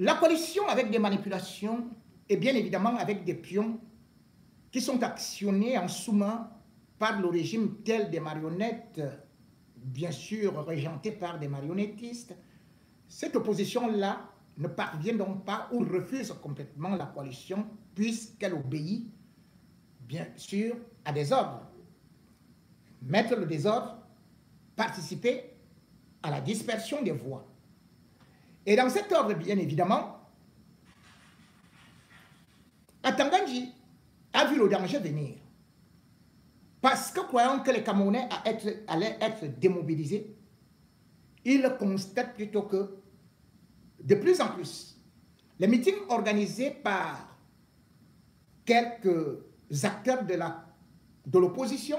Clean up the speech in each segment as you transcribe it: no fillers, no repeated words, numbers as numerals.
La coalition avec des manipulations et bien évidemment avec des pions qui sont actionnés en sous-main par le régime tel des marionnettes, bien sûr régentées par des marionnettistes, cette opposition-là ne parvient donc pas ou refuse complètement la coalition puisqu'elle obéit, bien sûr, à des ordres. Mettre le désordre, participer à la dispersion des voix. Et dans cet ordre, bien évidemment, Atanganji a vu le danger venir. Parce que croyant que les Camerounais allaient être démobilisés, il constate plutôt que, de plus en plus, les meetings organisés par quelques acteurs de l'opposition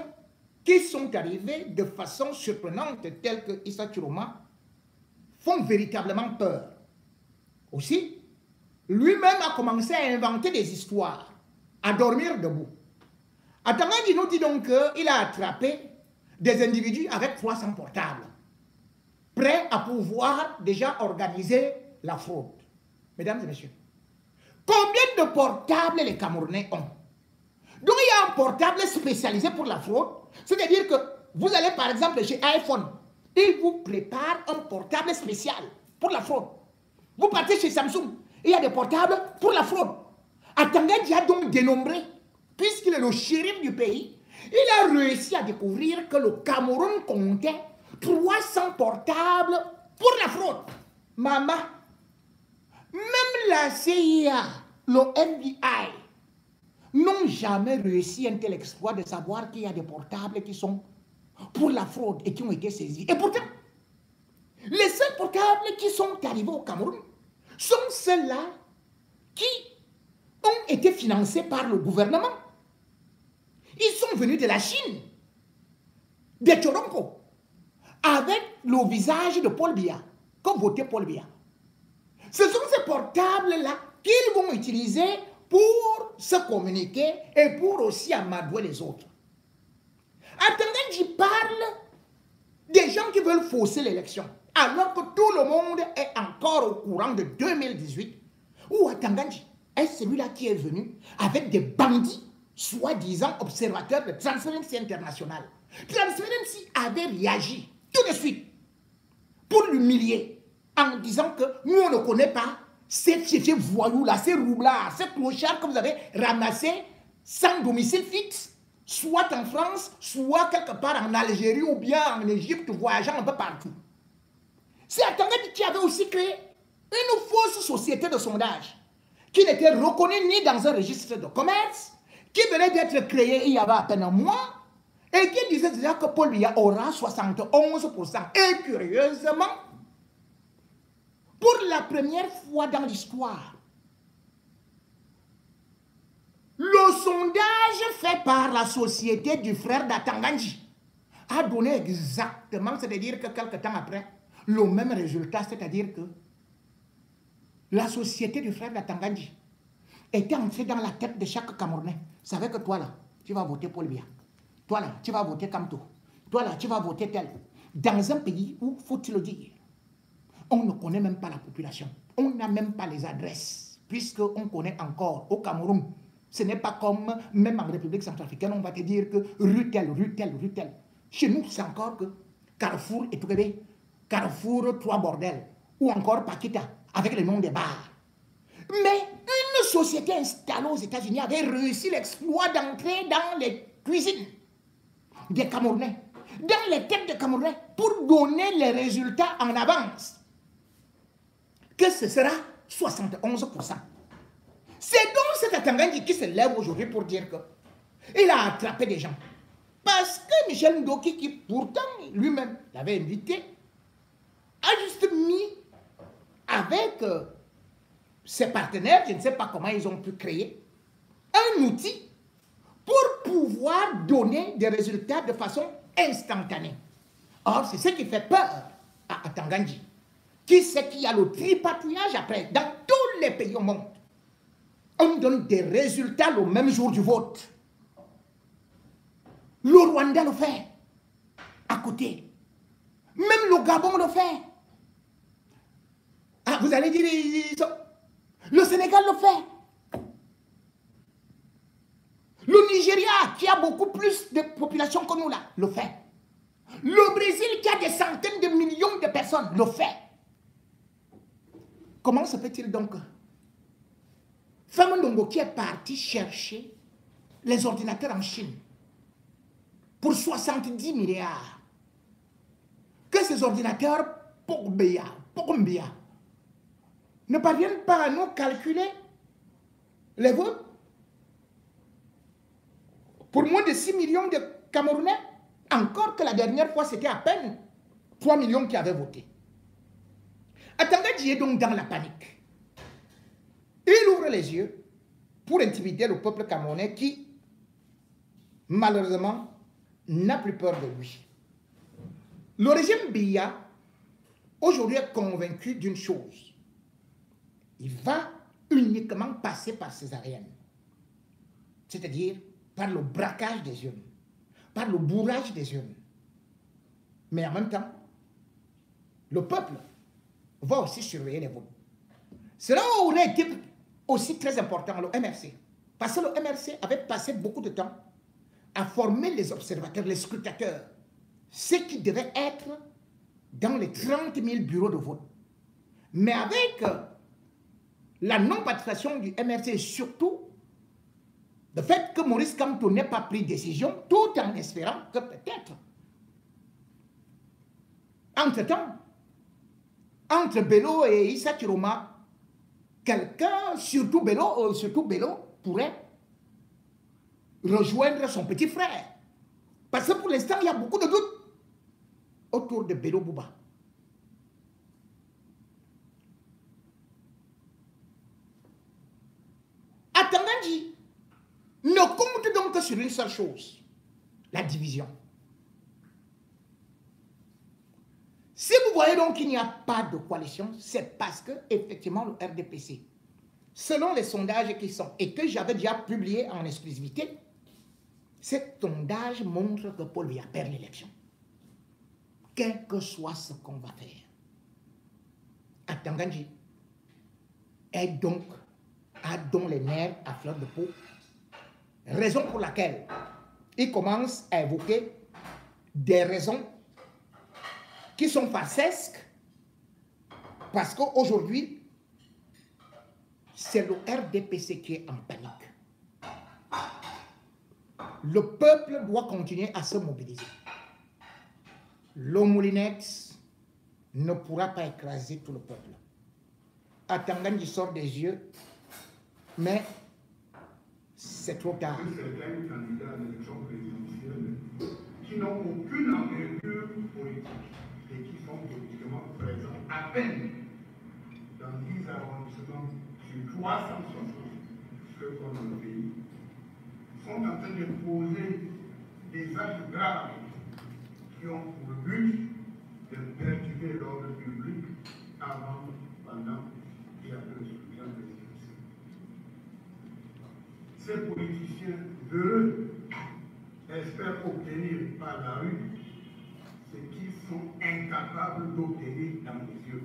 qui sont arrivés de façon surprenante, tels que Issa Chiroma, font véritablement peur. Aussi, lui-même a commencé à inventer des histoires, à dormir debout. Atanganji nous dit donc qu'il a attrapé des individus avec 300 portables, prêts à pouvoir déjà organiser la fraude. Mesdames et messieurs, combien de portables les Camerounais ont? Donc il y a un portable spécialisé pour la fraude, c'est-à-dire que vous allez par exemple chez iPhone, il vous prépare un portable spécial pour la fraude. Vous partez chez Samsung, il y a des portables pour la fraude. Atanganji a donc dénombré, puisqu'il est le shérif du pays, il a réussi à découvrir que le Cameroun comptait 300 portables pour la fraude. Maman, même la CIA, le FBI, n'ont jamais réussi un tel exploit de savoir qu'il y a des portables qui sont pour la fraude et qui ont été saisis. Et pourtant, les seuls portables qui sont arrivés au Cameroun sont ceux-là qui ont été financés par le gouvernement. Ils sont venus de la Chine, de Toronto, avec le visage de Paul Biya, comme votait Paul Biya. Ce sont ces portables-là qu'ils vont utiliser pour se communiquer et pour aussi amadouer les autres. Atanganji parle des gens qui veulent fausser l'élection, alors que tout le monde est encore au courant de 2018, où Atanganji est celui-là qui est venu avec des bandits, soi-disant observateurs de Transparency International. Transparency avait réagi tout de suite pour l'humilier en disant que nous on ne connaît pas ces fichiers voyous-là, ces roublards, ces clochards que vous avez ramassés sans domicile fixe, soit en France, soit quelque part en Algérie ou bien en Égypte, voyageant un peu partout. C'est Atanganji qui avait aussi créé une fausse société de sondage qui n'était reconnue ni dans un registre de commerce, qui venait d'être créée il y avait à peine un mois, et qui disait déjà que Paul Biya aura 71%. Et curieusement, pour la première fois dans l'histoire, le sondage fait par la société du frère d'Atanganji a donné exactement, c'est-à-dire que quelques temps après, le même résultat, c'est-à-dire que la société du frère d'Atanganji était entrée dans la tête de chaque Camerounais. Vous savez que toi là, tu vas voter Paul Biya. Toi là, tu vas voter Kamto. Toi là, tu vas voter tel. Dans un pays où, faut-il le dire, on ne connaît même pas la population. On n'a même pas les adresses. Puisqu'on connaît encore au Cameroun. Ce n'est pas comme, même en République centrafricaine, on va te dire que rue telle, rue telle, rue telle. Chez nous, c'est encore que Carrefour et Tourébé, Carrefour, Trois Bordels, ou encore Paquita, avec le nom des bars. Mais une société installée aux États-Unis avait réussi l'exploit d'entrer dans les cuisines des Camerounais, dans les têtes des Camerounais, pour donner les résultats en avance. Que ce sera 71%. C'est donc cet Atanganji qui se lève aujourd'hui pour dire qu'il a attrapé des gens. Parce que Michel Ndoki, qui pourtant lui-même l'avait invité, a juste mis avec ses partenaires, je ne sais pas comment ils ont pu créer, un outil pour pouvoir donner des résultats de façon instantanée. Or, c'est ce qui fait peur à Atanganji. Qui sait qu'il y a le tripatouillage après? Dans tous les pays au monde, on donne des résultats le même jour du vote. Le Rwanda le fait, à côté. Même le Gabon le fait. Ah, vous allez dire, Le Sénégal le fait. Le Nigeria, qui a beaucoup plus de population que nous là, le fait. Le Brésil, qui a des centaines de millions de personnes, le fait. Comment se fait-il donc? Famondongo qui est parti chercher les ordinateurs en Chine pour 70 milliards. Que ces ordinateurs Pogbia, ne parviennent pas à nous calculer les votes pour moins de 6 millions de Camerounais, encore que la dernière fois c'était à peine 3 millions qui avaient voté. Atangadji est donc dans la panique. Il ouvre les yeux pour intimider le peuple camerounais qui, malheureusement, n'a plus peur de lui. Le régime Biya, aujourd'hui, est convaincu d'une chose. Il va uniquement passer par césarienne. C'est-à-dire par le braquage des urnes, par le bourrage des urnes. Mais en même temps, le peuple va aussi surveiller les votes. Cela aurait été aussi très important, le MRC. Parce que le MRC avait passé beaucoup de temps à former les observateurs, les scrutateurs, ceux qui devaient être dans les 30 000 bureaux de vote. Mais avec la non-participation du MRC et surtout le fait que Maurice Kamto n'ait pas pris de décision, tout en espérant que peut-être, entre-temps, entre Bello et Issa Chiroma, quelqu'un, surtout Bello, pourrait rejoindre son petit frère. Parce que pour l'instant, il y a beaucoup de doutes autour de Bello Bouba. Atangadji ne compte donc que sur une seule chose, la division. Si vous voyez donc qu'il n'y a pas de coalition, c'est parce que, effectivement, le RDPC, selon les sondages qui sont, et que j'avais déjà publié en exclusivité, ces sondages montrent que Paul Biya perd l'élection. Quel que soit ce qu'on va faire. Atangadji a donc les nerfs à fleur de peau. Raison pour laquelle il commence à évoquer des raisons qui sont farcesques, parce qu'aujourd'hui, c'est le RDPC qui est en panique. Le peuple doit continuer à se mobiliser. Le Moulinex ne pourra pas écraser tout le peuple. Atangadji sort des yeux, mais c'est trop tard. Certains candidats à l'élection présidentielle qui n'ont aucune envergure politique et qui sont politiquement présents à peine dans 10 arrondissements sur 360 ceux qu'on a dans le pays, sont en train de poser des actes graves qui ont pour but de perturber l'ordre public avant, pendant et après le scrutin présidentiel. Ces politiciens heureux espèrent obtenir par la rue ce qu'ils sont incapables d'obtenir dans les yeux.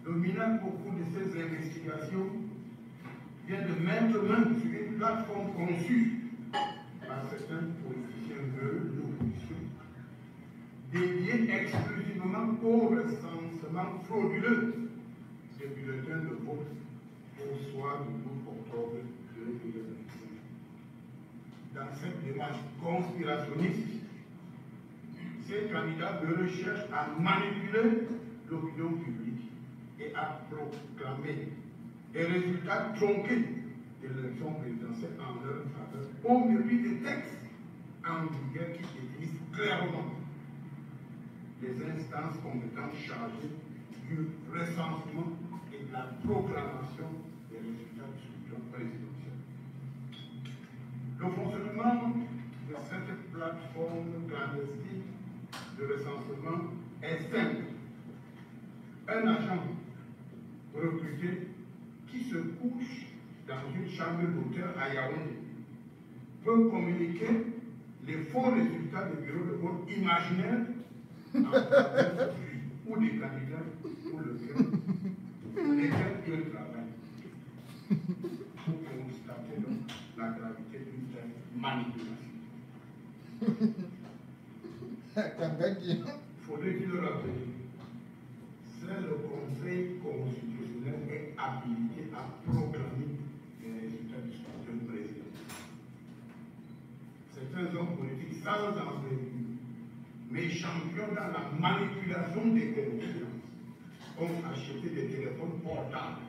Le MINAC, au cours de ces investigations, vient de mettre main sur une plateforme conçue par certains politiciens heureux de l'opposition, dédiée exclusivement au recensement frauduleux des bulletins de vote au soir du 12 octobre 2025. Dans cette démarche conspirationniste, ces candidats de recherche à manipuler l'opinion publique et à proclamer des résultats tronqués de l'élection présidentielle en leur faveur, au mépris des textes en vigueur qui définissent clairement les instances compétentes chargées du recensement et de la proclamation des résultats du scrutin présidentiel. Le fonctionnement de cette plateforme clandestine de recensement est simple. Un agent recruté qui se couche dans une chambre d'hôtel à Yaoundé peut communiquer les faux résultats des bureaux de vote imaginaires ou des candidats pour lequel la gravité d'une telle manipulation. Il faudrait qu'il le rappelle. Seul le Conseil constitutionnel est habilité à proclamer les résultats du scrutin présidentiel. Certains hommes politiques sans envergure, mais champions dans la manipulation des consciences, ont acheté des téléphones portables,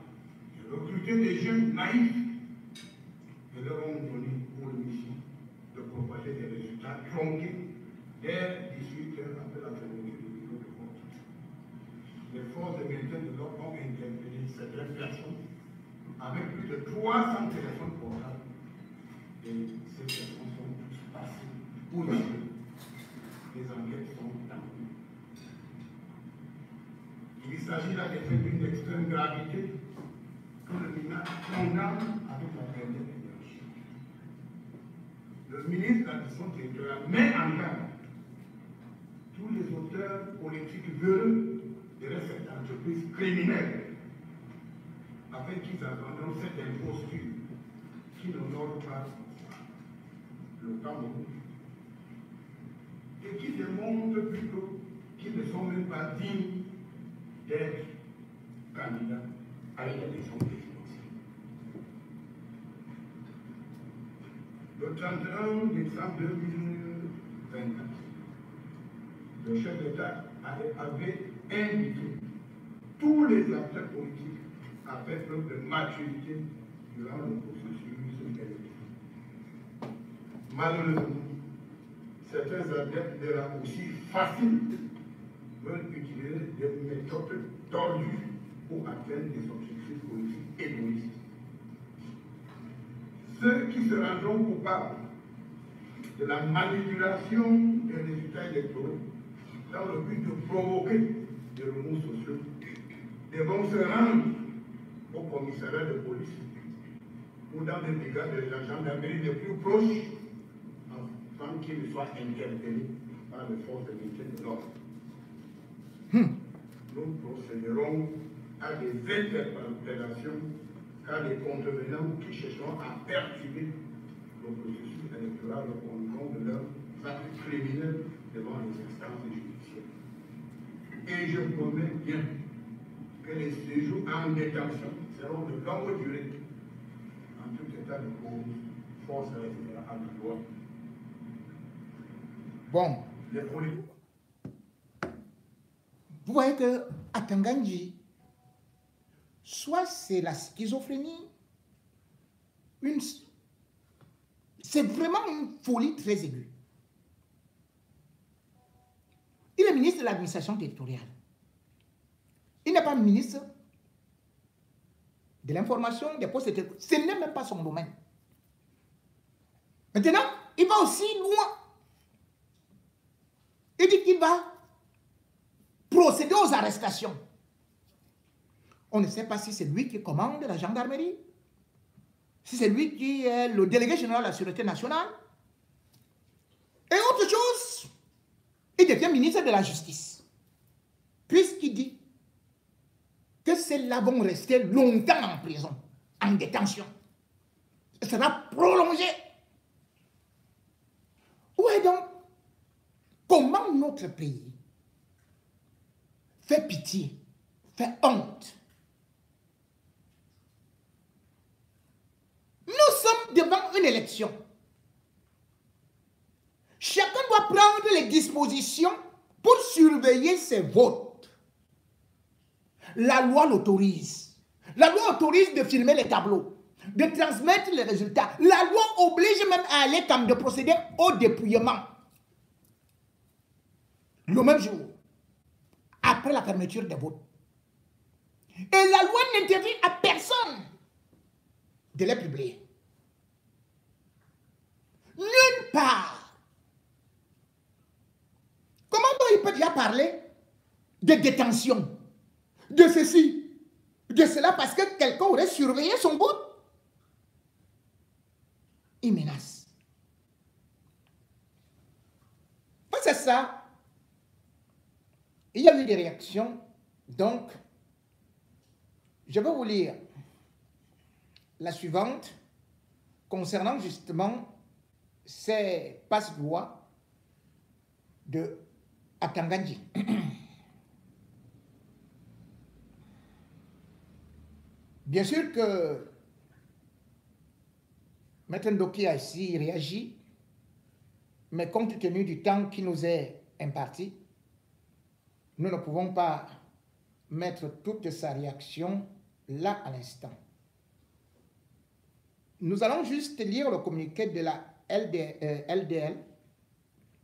recruté des jeunes naïfs et leur ont donné pour mission de propager des résultats tronqués dès 18 heures après la fermeture du bureau de vote. Les forces de maintien de l'ordre ont interpellé certaines personnes avec plus de 300 téléphones portables et ces personnes sont tous passées pour les enquêtes sont en cours. Il s'agit là des faits d'une extrême gravité que le ministre condamne avec la dernière énergie. Le ministre de l'administration territoriale met en garde tous les auteurs politiques véreux de cette entreprise criminelle afin qu'ils abandonnent cette imposture qui n'honore pas le Cameroun et qui démontre plutôt qu'ils ne sont même pas dignes d'être candidats à l'élection présidentielle. Le 31 décembre 2024, le chef d'État avait invité tous les acteurs politiques à faire preuve de maturité durant le processus électoral. Malheureusement, certains adeptes de la aussi facile veulent utiliser des méthodes tordues pour atteindre des objectifs politiques égoïstes. Ceux qui se rendront coupables de la manipulation des résultats électoraux dans le but de provoquer des remous sociaux devront se rendre au commissariat de police ou dans des brigades de la gendarmerie les plus proches afin qu'ils soient interpellés par les forces de maintien de l'ordre. Nous procéderons à des interpellations car les contrevenants qui chercheront à perturber le processus électoral répondront de leurs actes criminels devant les instances judiciaires. Et je promets bien que les séjours en détention seront de longue durée. En tout état de cause, force restera à la loi. Bon. Les politiques. Vous voyez que à Tanganji, soit c'est la schizophrénie, c'est vraiment une folie très aiguë. Il est ministre de l'administration territoriale. Il n'est pas ministre de l'information, des postes territoriaux. Ce n'est même pas son domaine. Maintenant, il va aussi loin. Il dit qu'il va procéder aux arrestations. On ne sait pas si c'est lui qui commande la gendarmerie, si c'est lui qui est le délégué général de la Sûreté nationale. Et autre chose, il devient ministre de la Justice. Puisqu'il dit que ceux-là vont rester longtemps en prison, en détention. Ça sera prolongé. Où est donc? Comment notre pays fait pitié, fait honte? Nous sommes devant une élection. Chacun doit prendre les dispositions pour surveiller ses votes. La loi l'autorise. La loi autorise de filmer les tableaux, de transmettre les résultats. La loi oblige même à aller comme de procéder au dépouillement. Le même jour, après la fermeture des votes. Et la loi n'interdit à personne de les publier. Nulle part. Comment il peut déjà parler de détention, de ceci, de cela, parce que quelqu'un aurait surveillé son vote? Il menace. Face à ça, il y a eu des réactions. Donc, je vais vous lire la suivante concernant justement ces passe-droits de Atangandji. Bien sûr que Maître Ndoki a ici réagi, mais compte tenu du temps qui nous est imparti, nous ne pouvons pas mettre toute sa réaction là à l'instant. Nous allons juste lire le communiqué de la LDL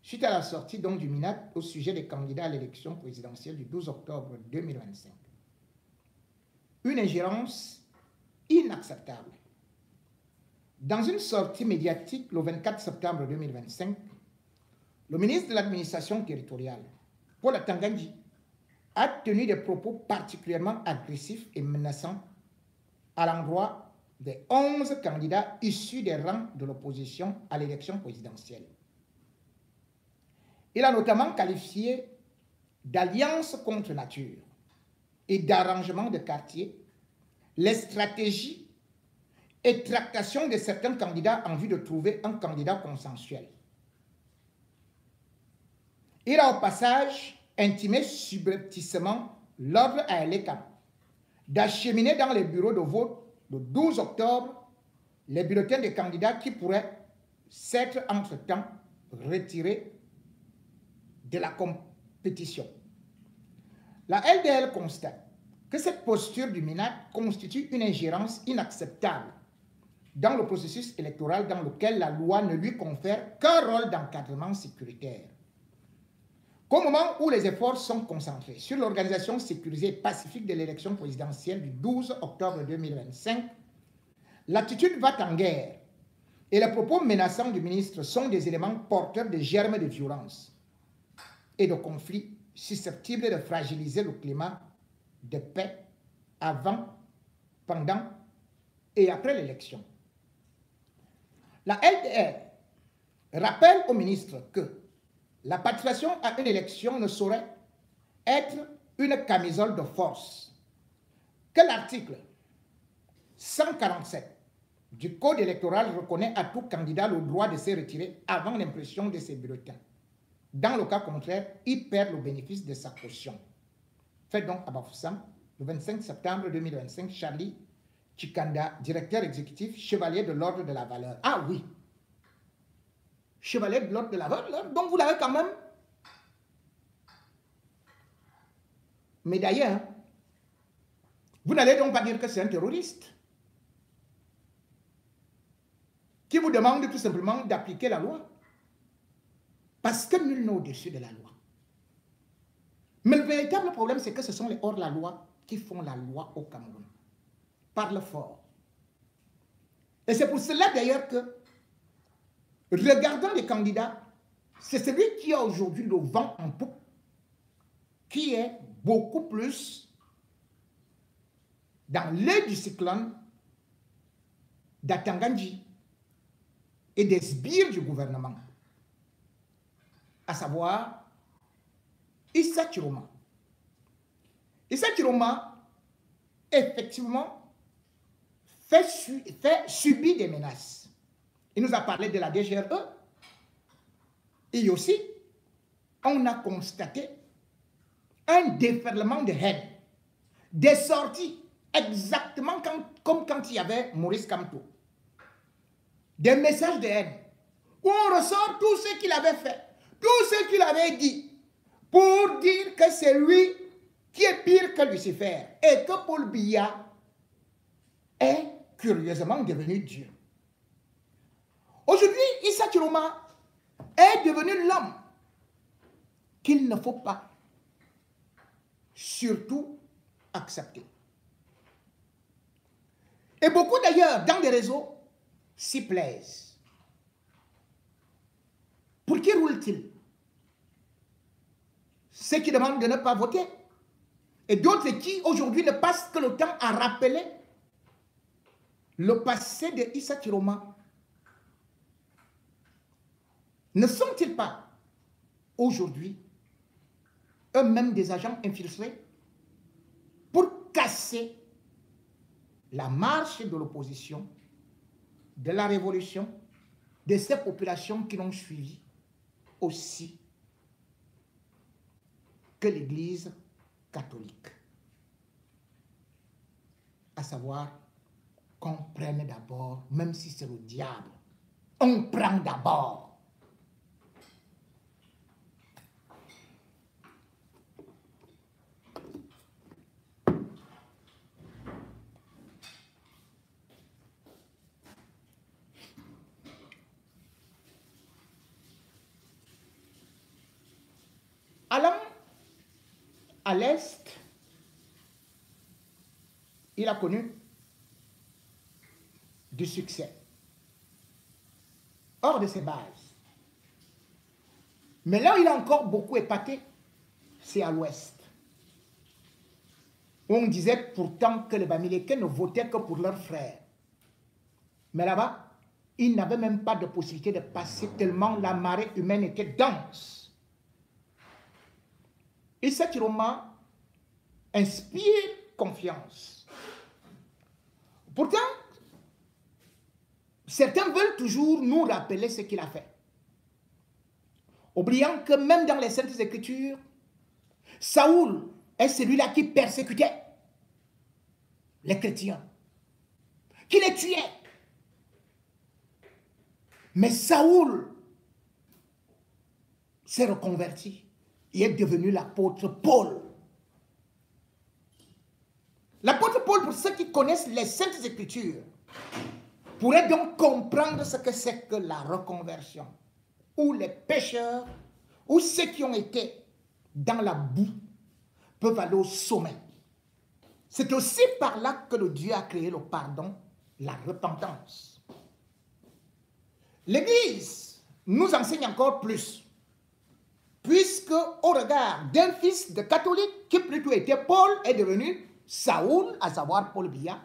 suite à la sortie donc du MINAT au sujet des candidats à l'élection présidentielle du 12 octobre 2025. Une ingérence inacceptable. Dans une sortie médiatique le 24 septembre 2025, le ministre de l'administration territoriale, Paul Atangandji, a tenu des propos particulièrement agressifs et menaçants à l'endroit des 11 candidats issus des rangs de l'opposition à l'élection présidentielle. Il a notamment qualifié d'alliance contre nature et d'arrangement de quartier les stratégies et tractations de certains candidats en vue de trouver un candidat consensuel. Il a au passage intimé subrepticement l'ordre à l'ECAM d'acheminer dans les bureaux de vote le 12 octobre les bulletins des candidats qui pourraient s'être entre-temps retirés de la compétition. La LDL constate que cette posture du MINAT constitue une ingérence inacceptable dans le processus électoral dans lequel la loi ne lui confère qu'un rôle d'encadrement sécuritaire. Qu'au moment où les efforts sont concentrés sur l'organisation sécurisée et pacifique de l'élection présidentielle du 12 octobre 2025, l'attitude va en guerre et les propos menaçants du ministre sont des éléments porteurs de germes de violence et de conflits susceptibles de fragiliser le climat de paix avant, pendant et après l'élection. La LDR rappelle au ministre que la participation à une élection ne saurait être une camisole de force, que l'article 147 du Code électoral reconnaît à tout candidat le droit de se retirer avant l'impression de ses bulletins. Dans le cas contraire, il perd le bénéfice de sa caution. Fait donc à Bafoussam, le 25 septembre 2025, Charlie Chikanda, directeur exécutif, chevalier de l'ordre de la valeur. Ah oui, chevalier de l'ordre de la valeur, donc vous l'avez quand même. Mais d'ailleurs, vous n'allez donc pas dire que c'est un terroriste qui vous demande tout simplement d'appliquer la loi. Parce que nul n'est au-dessus de la loi. Mais le véritable problème, c'est que ce sont les hors-la-loi qui font la loi au Cameroun. Parle fort. Et c'est pour cela d'ailleurs que, regardant les candidats, c'est celui qui a aujourd'hui le vent en poupe, qui est beaucoup plus dans l'œil du cyclone d'Atangandji et des sbires du gouvernement, à savoir Issa Chiroma. Issa Chiroma, effectivement, subit des menaces. Il nous a parlé de la DGRE. Et aussi, on a constaté un déferlement de haine, des sorties exactement comme quand il y avait Maurice Kamto. Des messages de haine où on ressort tout ce qu'il avait fait, tout ce qu'il avait dit, pour dire que c'est lui qui est pire que Lucifer et que Paul Biya est curieusement devenu Dieu. Aujourd'hui, Issa Chiroma est devenu l'homme qu'il ne faut pas surtout accepter. Et beaucoup d'ailleurs dans les réseaux s'y plaisent. Pour qui roule-t-il? Ceux qui demandent de ne pas voter. Et d'autres qui aujourd'hui ne passent que le temps à rappeler le passé de Issa Chiroma. Ne sont-ils pas aujourd'hui eux-mêmes des agents infiltrés pour casser la marche de l'opposition de la révolution, de ces populations qui l'ont suivi aussi que l'Église catholique. À savoir qu'on prenne d'abord, même si c'est le diable, on prend d'abord. Allant à l'Est, il a connu du succès hors de ses bases. Mais là où il a encore beaucoup épaté, c'est à l'Ouest. On disait pourtant que les Bamileke ne votaient que pour leurs frères. Mais là-bas, ils n'avaient même pas de possibilité de passer tellement la marée humaine était dense. Et cet roman inspire confiance. Pourtant, certains veulent toujours nous rappeler ce qu'il a fait. Oubliant que même dans les Saintes Écritures, Saoul est celui-là qui persécutait les chrétiens, qui les tuait. Mais Saoul s'est reconverti. Il est devenu l'apôtre Paul. L'apôtre Paul, pour ceux qui connaissent les Saintes Écritures, pourrait donc comprendre ce que c'est que la reconversion, où les pécheurs, ou ceux qui ont été dans la boue, peuvent aller au sommet. C'est aussi par là que le Dieu a créé le pardon, la repentance. L'Église nous enseigne encore plus. Puisque, au regard d'un fils de catholique qui plutôt était Paul, est devenu Saoul, à savoir Paul Biya,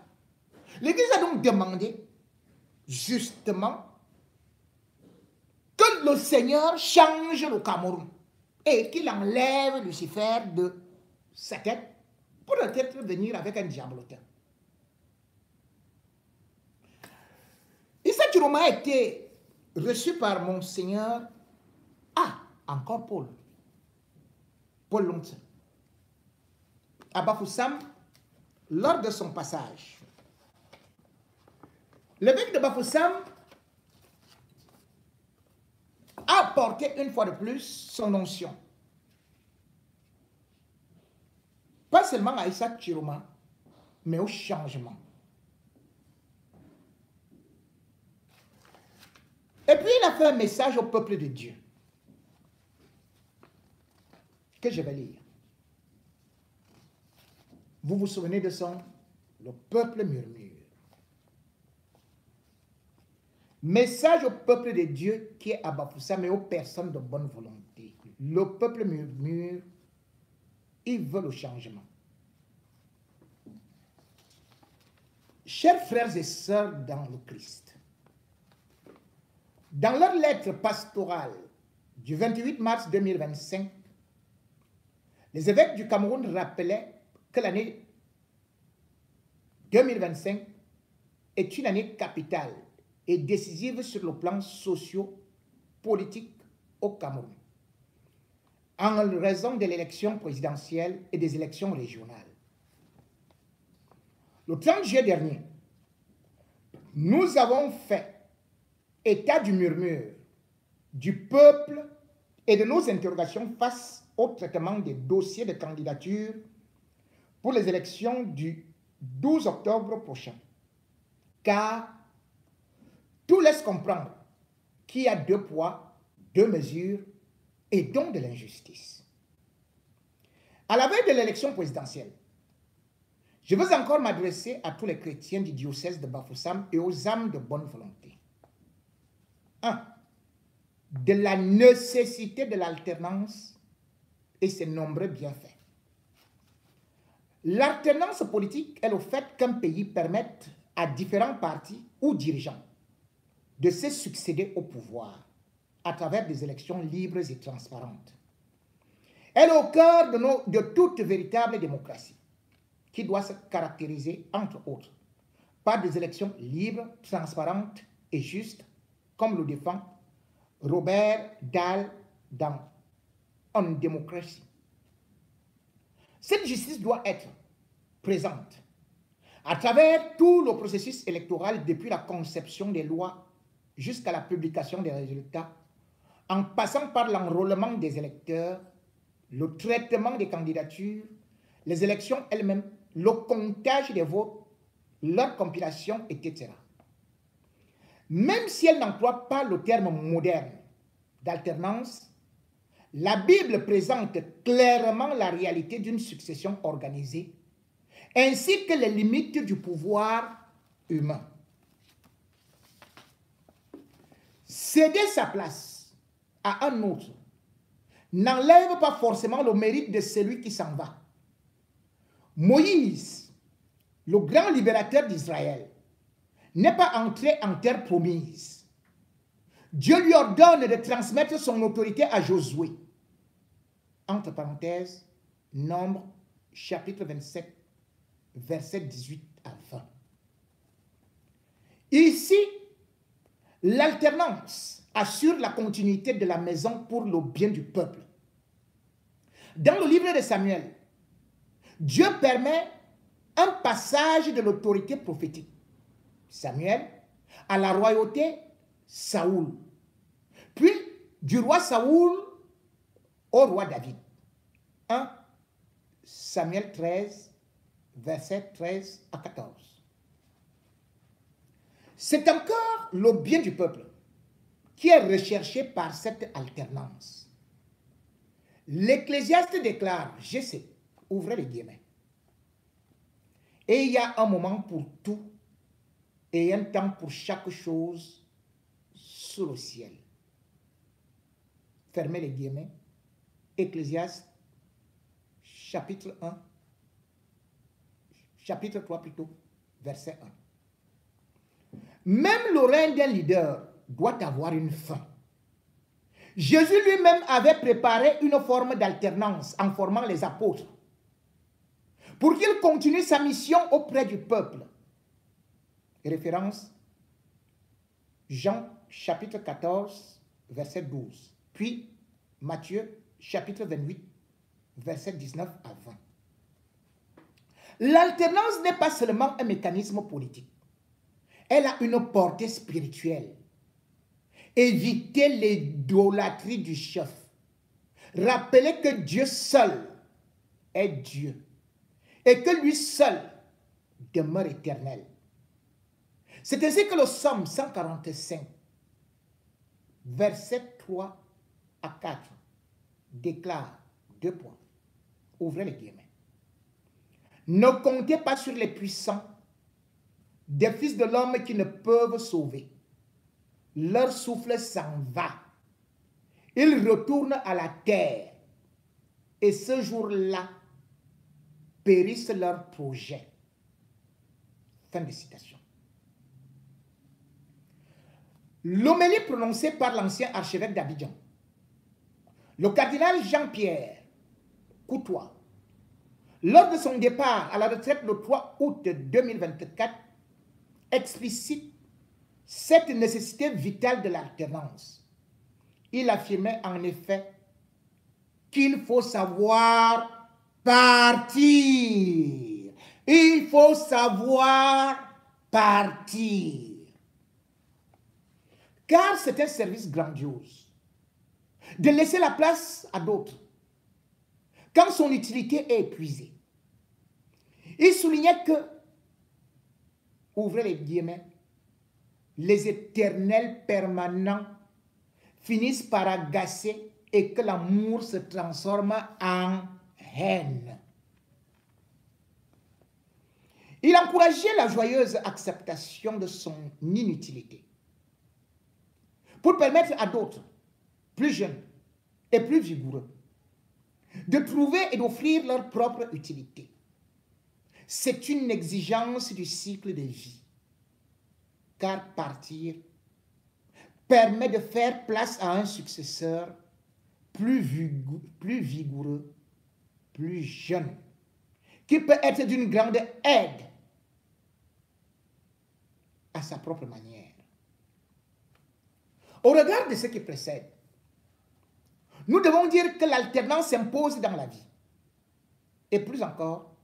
l'Église a donc demandé, justement, que le Seigneur change le Cameroun et qu'il enlève Lucifer de sa tête pour peut-être venir avec un diablotin. Issa Chiroma a été reçu par Monseigneur encore Paul Longtse, à Bafoussam, lors de son passage. L'évêque de Bafoussam a apporté une fois de plus son onction. Pas seulement à Issa Chiroma, mais au changement. Et puis il a fait un message au peuple de Dieu, que je vais lire. Vous vous souvenez de son « Le peuple murmure ». Message au peuple de Dieu qui est à Bafoussam et aux personnes de bonne volonté. Le peuple murmure, il veut le changement. Chers frères et sœurs dans le Christ, dans leur lettre pastorale du 28 mars 2025, les évêques du Cameroun rappelaient que l'année 2025 est une année capitale et décisive sur le plan socio-politique au Cameroun, en raison de l'élection présidentielle et des élections régionales. Le 30 juillet dernier, nous avons fait état du murmure du peuple et de nos interrogations face au traitement des dossiers de candidature pour les élections du 12 octobre prochain. Car tout laisse comprendre qu'il y a 2 poids, 2 mesures et donc de l'injustice. À la veille de l'élection présidentielle, je veux encore m'adresser à tous les chrétiens du diocèse de Bafoussam et aux âmes de bonne volonté. 1. De la nécessité de l'alternance et ses nombreux bienfaits. L'alternance politique est le fait qu'un pays permette à différents partis ou dirigeants de se succéder au pouvoir à travers des élections libres et transparentes. Elle est au cœur de toute véritable démocratie qui doit se caractériser, entre autres, par des élections libres, transparentes et juste, comme le défend Robert Dahl dans On Democracy. Cette justice doit être présente à travers tout le processus électoral depuis la conception des lois jusqu'à la publication des résultats, en passant par l'enrôlement des électeurs, le traitement des candidatures, les élections elles-mêmes, le comptage des votes, leur compilation, etc. Même si elle n'emploie pas le terme moderne d'alternance, la Bible présente clairement la réalité d'une succession organisée, ainsi que les limites du pouvoir humain. Céder sa place à un autre n'enlève pas forcément le mérite de celui qui s'en va. Moïse, le grand libérateur d'Israël, n'est pas entré en terre promise. Dieu lui ordonne de transmettre son autorité à Josué. Entre parenthèses, Nombre, chapitre 27, versets 18 à 20. Ici, l'alternance assure la continuité de la maison pour le bien du peuple. Dans le livre de Samuel, Dieu permet un passage de l'autorité prophétique, Samuel, à la royauté, Saoul, puis du roi Saoul au roi David. 1 Samuel 13, versets 13 à 14. C'est encore le bien du peuple qui est recherché par cette alternance. L'Ecclésiaste déclare, je sais, ouvrez les guillemets, et il y a un moment pour tout et un temps pour chaque chose sous le ciel. Fermez les guillemets. Ecclésiaste, chapitre 1, chapitre 3 plutôt, verset 1. Même le règne d'un leader doit avoir une fin. Jésus lui-même avait préparé une forme d'alternance en formant les apôtres pour qu'ils continuent sa mission auprès du peuple. Référence, Jean chapitre 14, verset 12. Puis Matthieu chapitre 28, verset 19 à 20. L'alternance n'est pas seulement un mécanisme politique. Elle a une portée spirituelle. Éviter l'idolâtrie du chef. Rappelez que Dieu seul est Dieu et que lui seul demeure éternel. C'est ainsi que le Psaume 145, verset 3 à 4, déclare 2 points. Ouvrez les guillemets. Ne comptez pas sur les puissants, des fils de l'homme qui ne peuvent sauver. Leur souffle s'en va. Ils retournent à la terre. Et ce jour-là, périssent leurs projets. Fin de citation. L'homélie prononcée par l'ancien archevêque d'Abidjan, le cardinal Jean-Pierre Coutois, lors de son départ à la retraite le 3 août 2024, explicite cette nécessité vitale de l'alternance. Il affirmait en effet qu'il faut savoir partir. Il faut savoir partir. Car c'est un service grandiose de laisser la place à d'autres quand son utilité est épuisée. Il soulignait que, ouvrez les guillemets, les éternels permanents finissent par agacer et que l'amour se transforme en haine. Il encourageait la joyeuse acceptation de son inutilité pour permettre à d'autres, plus jeunes et plus vigoureux, de trouver et d'offrir leur propre utilité. C'est une exigence du cycle de vie, car partir permet de faire place à un successeur plus vigoureux, plus jeune, qui peut être d'une grande aide à sa propre manière. Au regard de ce qui précède, nous devons dire que l'alternance s'impose dans la vie. Et plus encore,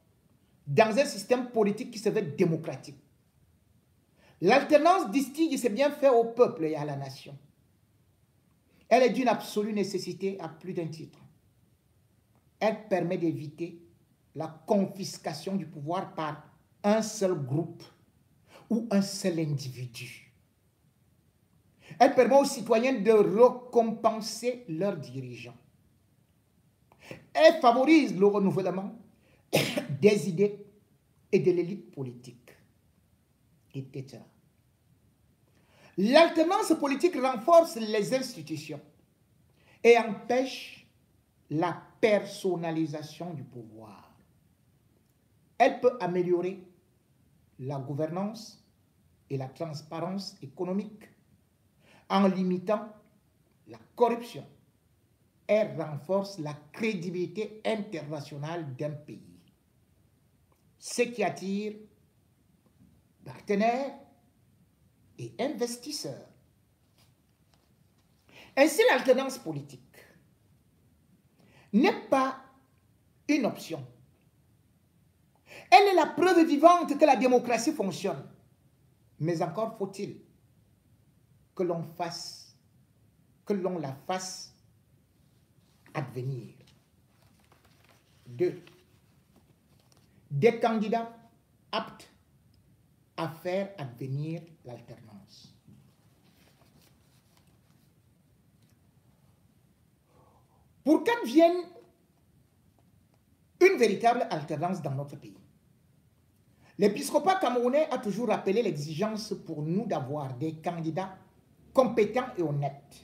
dans un système politique qui se veut démocratique. L'alternance distille ses bienfaits au peuple et à la nation. Elle est d'une absolue nécessité à plus d'un titre. Elle permet d'éviter la confiscation du pouvoir par un seul groupe ou un seul individu. Elle permet aux citoyens de récompenser leurs dirigeants. Elle favorise le renouvellement des idées et de l'élite politique, etc. L'alternance politique renforce les institutions et empêche la personnalisation du pouvoir. Elle peut améliorer la gouvernance et la transparence économique en limitant la corruption. Elle renforce la crédibilité internationale d'un pays, ce qui attire partenaires et investisseurs. Ainsi, l'alternance politique n'est pas une option. Elle est la preuve vivante que la démocratie fonctionne. Mais encore faut-il que l'on la fasse advenir. 2. Des candidats aptes à faire advenir l'alternance. Pour qu'advienne une véritable alternance dans notre pays, l'épiscopat camerounais a toujours rappelé l'exigence pour nous d'avoir des candidats compétents et honnêtes,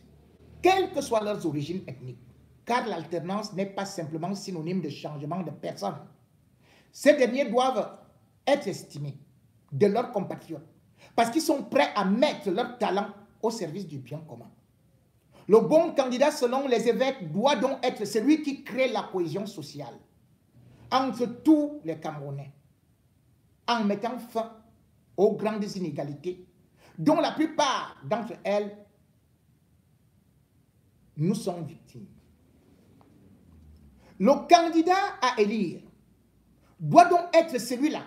quelles que soient leurs origines ethniques, car l'alternance n'est pas simplement synonyme de changement de personne. Ces derniers doivent être estimés de leurs compatriotes, parce qu'ils sont prêts à mettre leur talent au service du bien commun. Le bon candidat, selon les évêques, doit donc être celui qui crée la cohésion sociale entre tous les Camerounais, en mettant fin aux grandes inégalités, dont la plupart d'entre elles nous sont victimes. Le candidat à élire doit donc être celui-là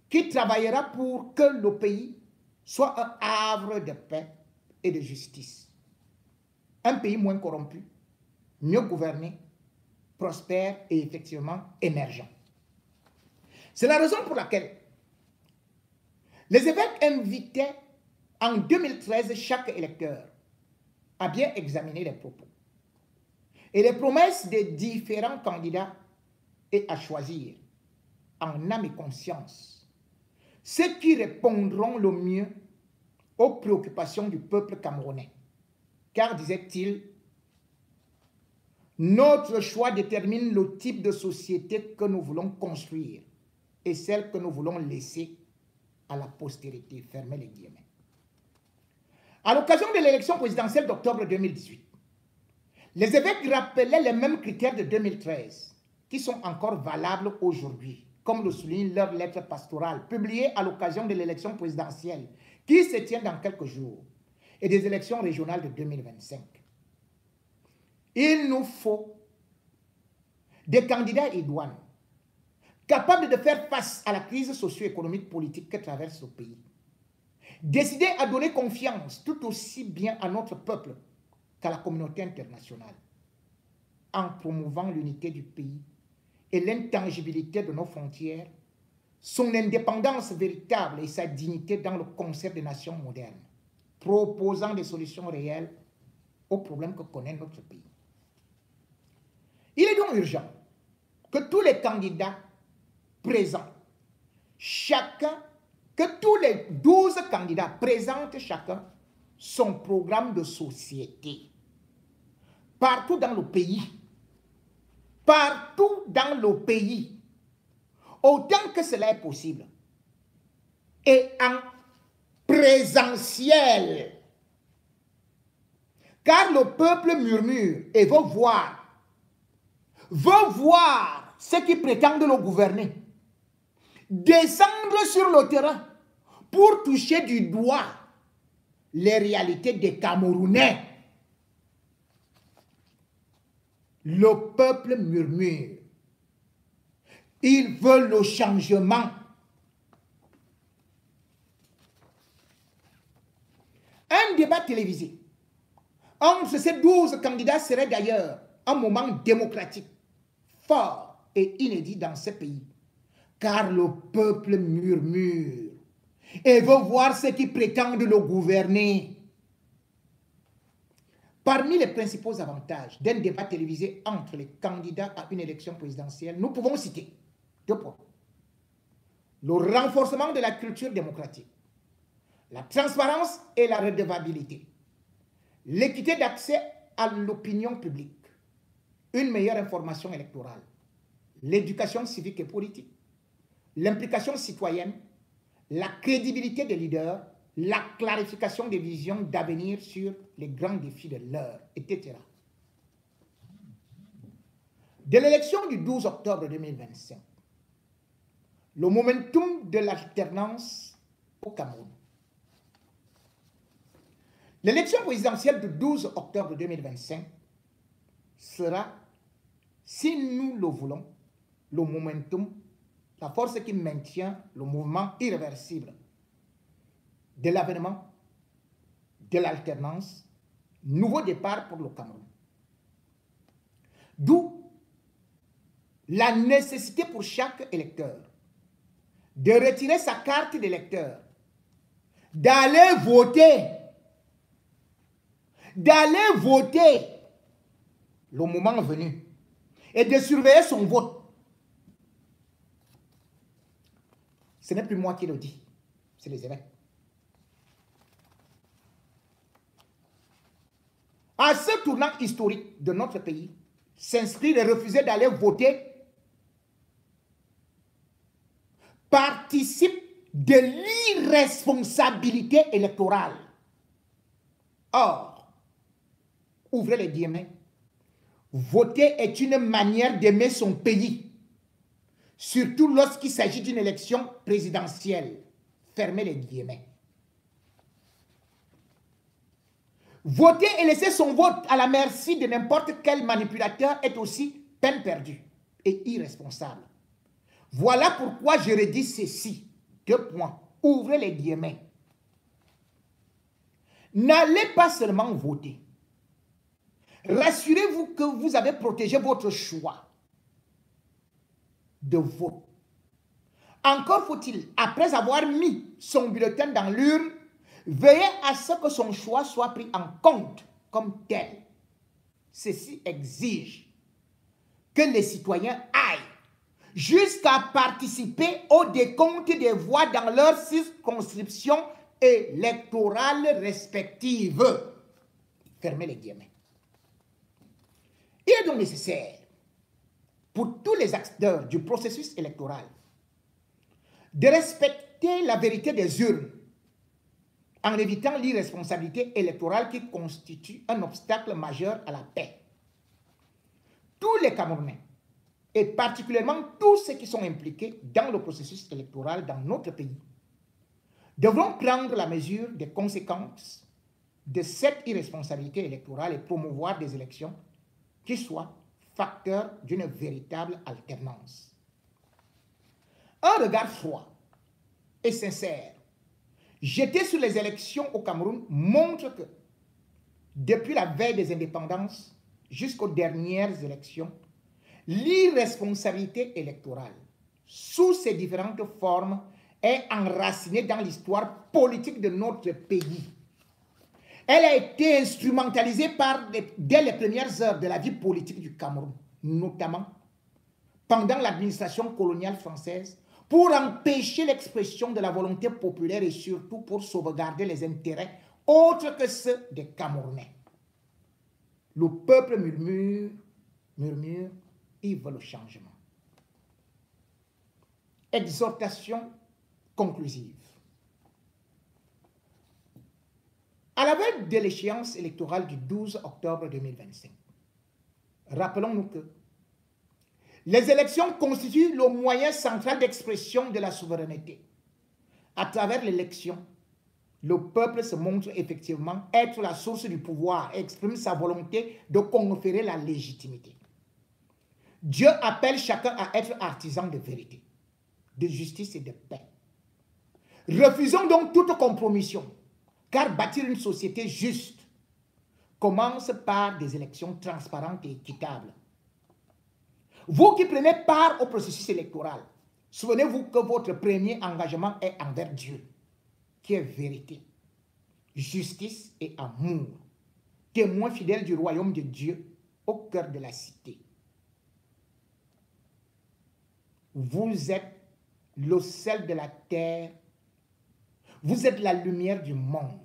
qui travaillera pour que le pays soit un havre de paix et de justice. Un pays moins corrompu, mieux gouverné, prospère et effectivement émergent. C'est la raison pour laquelle les évêques invitaient en 2013 chaque électeur à bien examiner les propos et les promesses des différents candidats et à choisir en âme et conscience ceux qui répondront le mieux aux préoccupations du peuple camerounais. Car, disait-il, notre choix détermine le type de société que nous voulons construire et celle que nous voulons laisser à la postérité. Fermez les guillemets. À l'occasion de l'élection présidentielle d'octobre 2018, les évêques rappelaient les mêmes critères de 2013 qui sont encore valables aujourd'hui, comme le souligne leur lettre pastorale publiée à l'occasion de l'élection présidentielle qui se tient dans quelques jours et des élections régionales de 2025. Il nous faut des candidats idoines capables de faire face à la crise socio-économique politique que traverse le pays, décidés à donner confiance tout aussi bien à notre peuple qu'à la communauté internationale, en promouvant l'unité du pays et l'intangibilité de nos frontières, son indépendance véritable et sa dignité dans le concert des nations modernes, proposant des solutions réelles aux problèmes que connaît notre pays. Il est donc urgent que tous les candidats présents, que tous les 12 candidats présentent chacun son programme de société. Partout dans le pays, autant que cela est possible, et en présentiel. Car le peuple murmure et veut voir ceux qui prétendent le gouverner descendre sur le terrain pour toucher du doigt les réalités des Camerounais. Le peuple murmure. Il veut le changement. Un débat télévisé entre ces 12 candidats serait d'ailleurs un moment démocratique, fort et inédit dans ce pays, car le peuple murmure et veut voir ceux qui prétendent le gouverner. Parmi les principaux avantages d'un débat télévisé entre les candidats à une élection présidentielle, nous pouvons citer 2 points. Le renforcement de la culture démocratique, la transparence et la redevabilité, l'équité d'accès à l'opinion publique, une meilleure information électorale, l'éducation civique et politique, l'implication citoyenne, la crédibilité des leaders, la clarification des visions d'avenir sur les grands défis de l'heure, etc. De l'élection du 12 octobre 2025, le momentum de l'alternance au Cameroun. L'élection présidentielle du 12 octobre 2025 sera, si nous le voulons, le momentum, la force qui maintient le mouvement irréversible de l'avènement, de l'alternance, nouveau départ pour le Cameroun. D'où la nécessité pour chaque électeur de retirer sa carte d'électeur, d'aller voter, le moment venu, et de surveiller son vote. Ce n'est plus moi qui le dis, c'est les évêques. À ce tournant historique de notre pays, s'inscrire et refuser d'aller voter participe de l'irresponsabilité électorale. Or, ouvrez les guillemets, voter est une manière d'aimer son pays, surtout lorsqu'il s'agit d'une élection présidentielle. Fermez les guillemets. Voter et laisser son vote à la merci de n'importe quel manipulateur est aussi peine perdue et irresponsable. Voilà pourquoi je redis ceci. 2 points. Ouvrez les guillemets. N'allez pas seulement voter. Rassurez-vous que vous avez protégé votre choix de vote. Encore faut-il, après avoir mis son bulletin dans l'urne, veiller à ce que son choix soit pris en compte comme tel. Ceci exige que les citoyens aillent jusqu'à participer au décompte des voix dans leurs circonscriptions électorales respectives. Fermez les guillemets. Il est donc nécessaire pour tous les acteurs du processus électoral de respecter la vérité des urnes en évitant l'irresponsabilité électorale qui constitue un obstacle majeur à la paix. Tous les Camerounais, et particulièrement tous ceux qui sont impliqués dans le processus électoral dans notre pays, devront prendre la mesure des conséquences de cette irresponsabilité électorale et promouvoir des élections qui soient facteurs d'une véritable alternance. Un regard froid et sincère jeté sur les élections au Cameroun montre que, depuis la veille des indépendances jusqu'aux dernières élections, l'irresponsabilité électorale, sous ses différentes formes, est enracinée dans l'histoire politique de notre pays. Elle a été instrumentalisée dès les premières heures de la vie politique du Cameroun, notamment pendant l'administration coloniale française, pour empêcher l'expression de la volonté populaire et surtout pour sauvegarder les intérêts autres que ceux des Camerounais. Le peuple murmure, il veut le changement. Exhortation conclusive. À la veille de l'échéance électorale du 12 octobre 2025, rappelons-nous que les élections constituent le moyen central d'expression de la souveraineté. À travers l'élection, le peuple se montre effectivement être la source du pouvoir et exprime sa volonté de conférer la légitimité. Dieu appelle chacun à être artisan de vérité, de justice et de paix. Refusons donc toute compromission, car bâtir une société juste commence par des élections transparentes et équitables. Vous qui prenez part au processus électoral, souvenez-vous que votre premier engagement est envers Dieu, qui est vérité, justice et amour, témoin fidèle du royaume de Dieu au cœur de la cité. Vous êtes le sel de la terre, vous êtes la lumière du monde.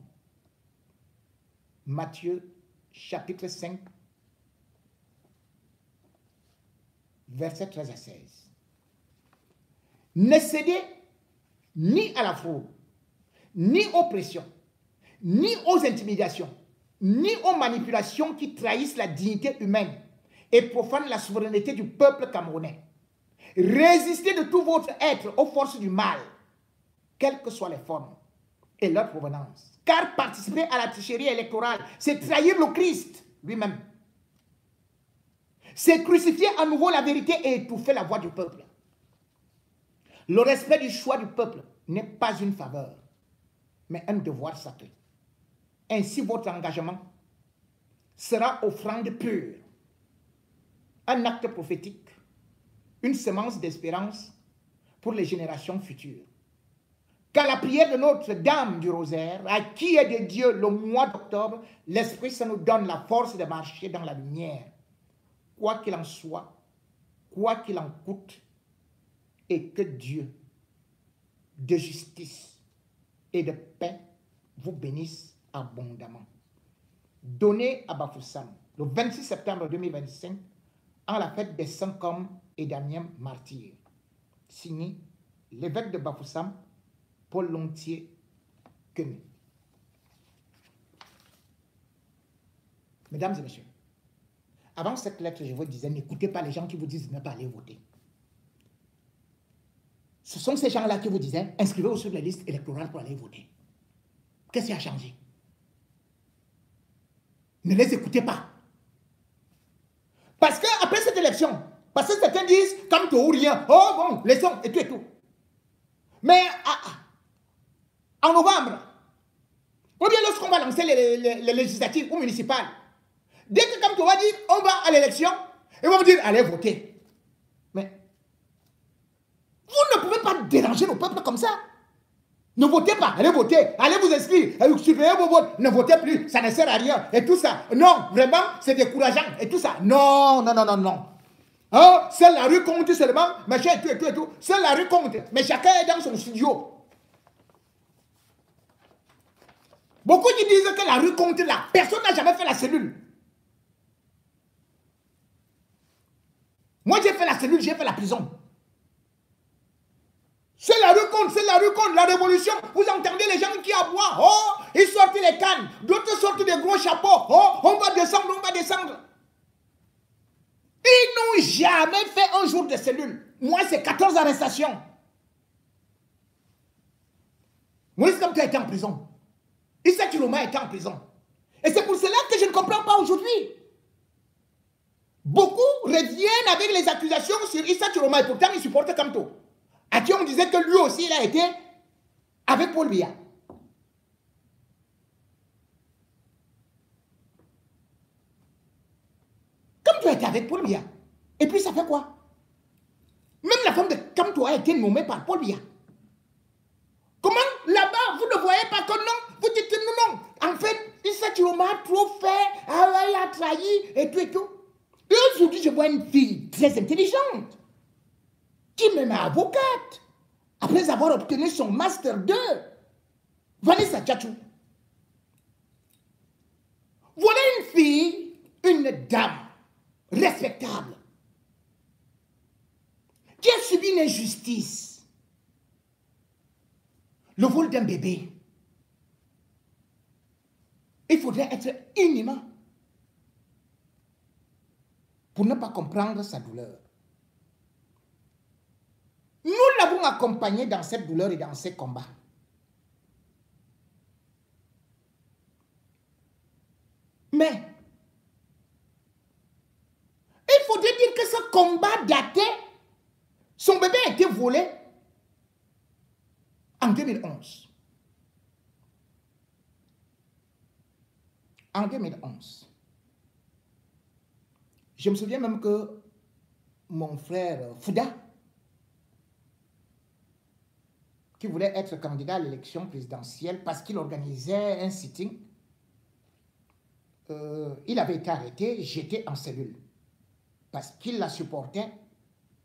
Matthieu chapitre 5, versets 13 à 16. Ne cédez ni à la fraude, ni aux pressions, ni aux intimidations, ni aux manipulations qui trahissent la dignité humaine et profanent la souveraineté du peuple camerounais. Résistez de tout votre être aux forces du mal, quelles que soient les formes et leur provenance. Car participer à la tricherie électorale, c'est trahir le Christ lui-même. C'est crucifier à nouveau la vérité et étouffer la voix du peuple. Le respect du choix du peuple n'est pas une faveur, mais un devoir sacré. Ainsi, votre engagement sera offrande pure, un acte prophétique, une semence d'espérance pour les générations futures. Qu'à la prière de Notre-Dame du Rosaire, à qui est de Dieu le mois d'octobre, l'Esprit Saint nous donne la force de marcher dans la lumière, quoi qu'il en soit, quoi qu'il en coûte, et que Dieu, de justice et de paix, vous bénisse abondamment. Donné à Bafoussam, le 26 septembre 2025, en la fête des saints comme et Damien martyr. Signé l'évêque de Bafoussam, Paul Lontier Quenu. Mesdames et messieurs, avant cette lettre, je vous disais, n'écoutez pas les gens qui vous disent de ne pas aller voter. Ce sont ces gens-là qui vous disaient, inscrivez-vous sur les listes électorales pour aller voter. Qu'est-ce qui a changé? Ne les écoutez pas. Parce qu'après cette élection, parce que certains disent, comme tout ou rien, oh bon, laissons, et tout et tout. Mais en novembre, ou bien lorsqu'on va lancer les législatives ou municipales, dès que comme tu vas dire, on va à l'élection, ils vont vous dire, allez voter. Mais vous ne pouvez pas déranger le peuple comme ça. Ne votez pas, allez voter, allez vous inscrire, surveillez vos votes, ne votez plus, ça ne sert à rien, et tout ça. Non, vraiment, c'est décourageant, et tout ça. Non, non, non, non, non. Hein? Seule la rue compte seulement, machin, et tout, et tout, et tout. Seule la rue compte, mais chacun est dans son studio. Beaucoup qui disent que la rue compte là, personne n'a jamais fait la cellule. Moi, j'ai fait la cellule, j'ai fait la prison. C'est la rue compte, c'est la rue compte, la révolution. Vous entendez les gens qui aboient. Oh, ils sortent les cannes, d'autres sortent des gros chapeaux. Oh, on va descendre, on va descendre. Ils n'ont jamais fait un jour de cellule. Moi, c'est 14 arrestations. Maurice Kamto a été en prison. Issa Chiloma a été en prison. Et c'est pour cela que je ne comprends pas aujourd'hui. Beaucoup reviennent avec les accusations sur Issa Chiloma et pourtant ils supportent Kamto. À qui on disait que lui aussi il a été avec Paul Biya. Kamto a été avec Paul Biya. Et puis ça fait quoi? Même la femme de Kamto a été nommée par Paul Biya. Comment là-bas vous ne voyez pas que non? Vous dites non, non. En fait, Issa Chiloma a trop fait, il a trahi et tout et tout. Et aujourd'hui, je vois une fille très intelligente qui est même avocate après avoir obtenu son master 2. Vanessa Tchatchou. Voilà une fille, une dame respectable qui a subi une injustice. Le vol d'un bébé. Il faudrait être inhumain pour ne pas comprendre sa douleur. Nous l'avons accompagnée dans cette douleur et dans ces combats. Mais il faudrait dire que ce combat datait, son bébé a été volé en 2011. En 2011. Je me souviens même que mon frère Fouda, qui voulait être candidat à l'élection présidentielle parce qu'il organisait un sitting, il avait été arrêté, jeté en cellule, parce qu'il la supportait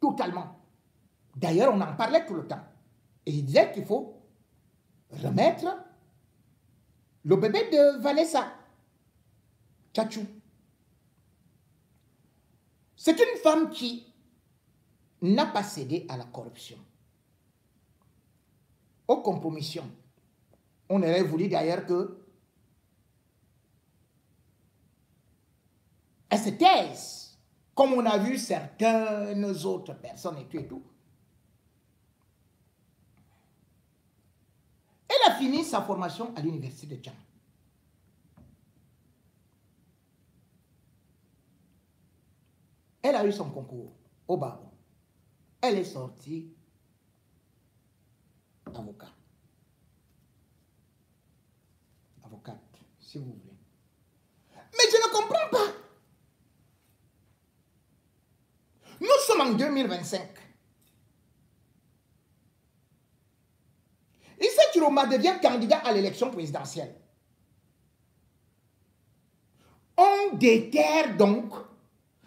totalement. D'ailleurs, on en parlait tout le temps. Et il disait qu'il faut remettre le bébé de Vanessa Tchatchou. C'est une femme qui n'a pas cédé à la corruption, aux compromissions. On aurait voulu d'ailleurs que elle se taise, comme on a vu certaines autres personnes et tout. Elle a fini sa formation à l'université de Djam. Elle a eu son concours au barreau. Elle est sortie avocat. Avocate, si vous voulez. Mais je ne comprends pas. Nous sommes en 2025. Issa Chiroma devient candidat à l'élection présidentielle. On déterre donc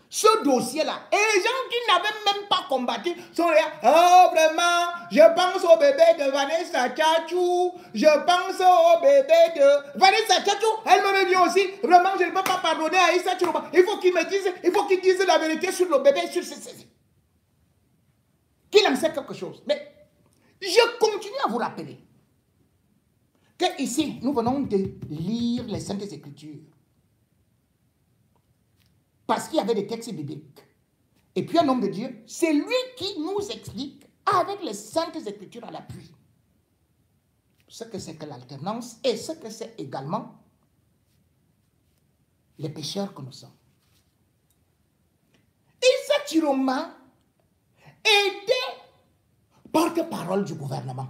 ce dossier-là. Et les gens qui n'avaient même pas combattu sont là. Oh, vraiment, je pense au bébé de Vanessa Tchatchou. Je pense au bébé de Vanessa Tchatchou. Elle me dit aussi, vraiment, je ne peux pas pardonner à Issa Chiroma. Il faut qu'il me dise, il faut qu'il dise la vérité sur le bébé, sur ses... Qu'il en sait quelque chose. Mais je continue à vous rappeler que ici, nous venons de lire les Saintes Écritures. Parce qu'il y avait des textes bibliques. Et puis un homme de Dieu, c'est lui qui nous explique, avec les Saintes Écritures à l'appui, ce que c'est que l'alternance et ce que c'est également les pécheurs que nous sommes. Issa Chiroma était porte-parole du gouvernement.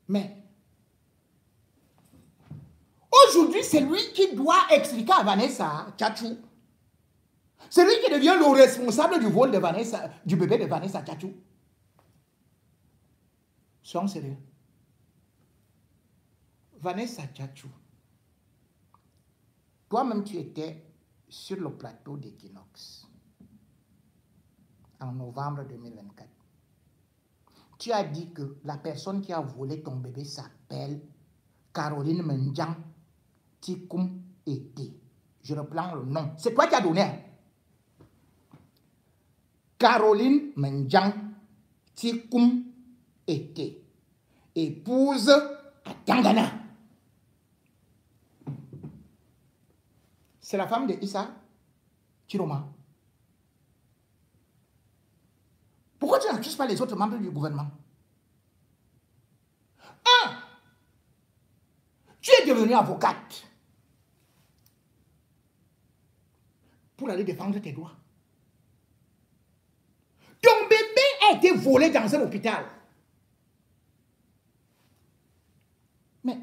Mais aujourd'hui, c'est lui qui doit expliquer à Vanessa Tchatchou. C'est lui qui devient le responsable du vol de Vanessa, du bébé de Vanessa Tchatchou. Soyons sérieux. Vanessa Tchatchou, toi-même tu étais sur le plateau d'Equinox en novembre 2024. Tu as dit que la personne qui a volé ton bébé s'appelle Caroline Mendiang Tikoum Ete. Je reprends le nom. C'est toi qui as donné. Hein? Caroline Mendiang Tikoum Ete. Épouse à Tangana. C'est la femme de Issa Chiroma. Pourquoi tu n'accuses pas les autres membres du gouvernement? Un, tu es devenue avocate pour aller défendre tes droits. Ton bébé a été volé dans un hôpital. Mais,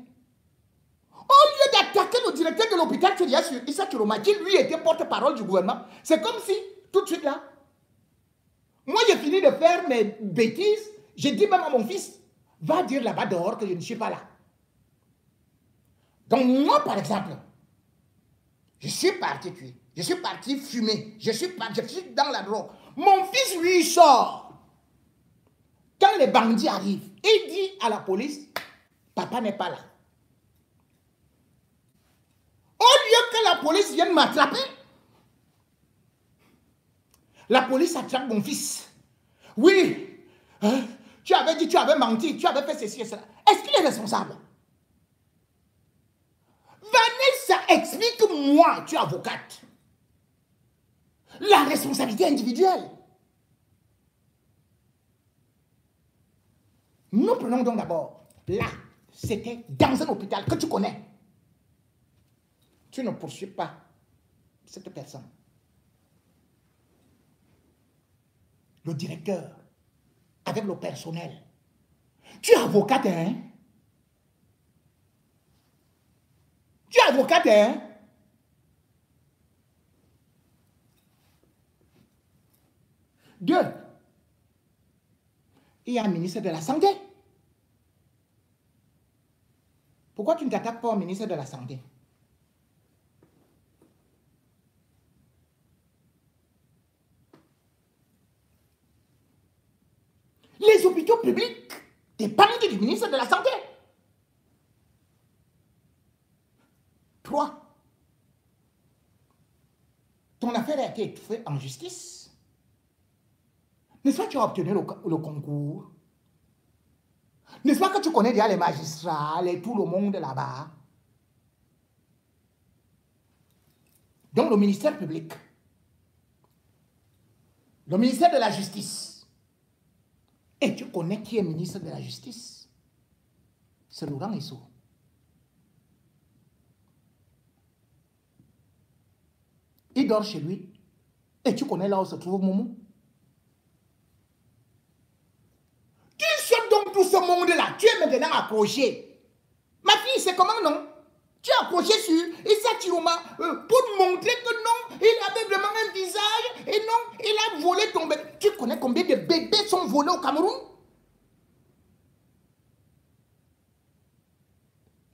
au lieu d'attaquer le directeur de l'hôpital, tu dis sur Issa Chiroma, qui lui était porte-parole du gouvernement, c'est comme si, tout de suite là, moi, j'ai fini de faire mes bêtises. J'ai dit même à mon fils, va dire là-bas dehors que je ne suis pas là. Donc moi, par exemple, je suis parti tuer. Je suis parti fumer. Je suis dans la drogue. Mon fils, lui, sort. Quand les bandits arrivent, il dit à la police, papa n'est pas là. Au lieu que la police vienne m'attraper, la police attrape mon fils. Oui, hein, tu avais dit, tu avais menti, tu avais fait ceci et cela. Est-ce qu'il est responsable? Vanessa, explique-moi, tu es avocate. La responsabilité individuelle. Nous prenons donc d'abord, là, c'était dans un hôpital que tu connais. tu ne poursuis pas cette personne. Le directeur, avec le personnel. Tu es avocate, hein? Tu es avocate, hein? Deux, il y a un ministre de la Santé. Pourquoi tu ne t'attaques pas au ministre de la Santé? Les hôpitaux publics dépendent du ministre de la Santé. 3. Ton affaire a été étouffée en justice. N'est-ce pas que tu as obtenu le concours? N'est-ce pas que tu connais déjà les magistrats, tout le monde là-bas? Donc le ministère public, le ministère de la Justice, et tu connais qui est ministre de la Justice? C'est Laurent Esso. Il dort chez lui, et tu connais là où se trouve Momo? Tu sautes donc tout ce monde-là, tu es maintenant accroché. Ma fille, c'est comment, non? Tu es accroché sur Issa Chiroma pour montrer que non, il avait vraiment un visage et non, il a volé ton bébé. Tu connais combien de bébés sont volés au Cameroun?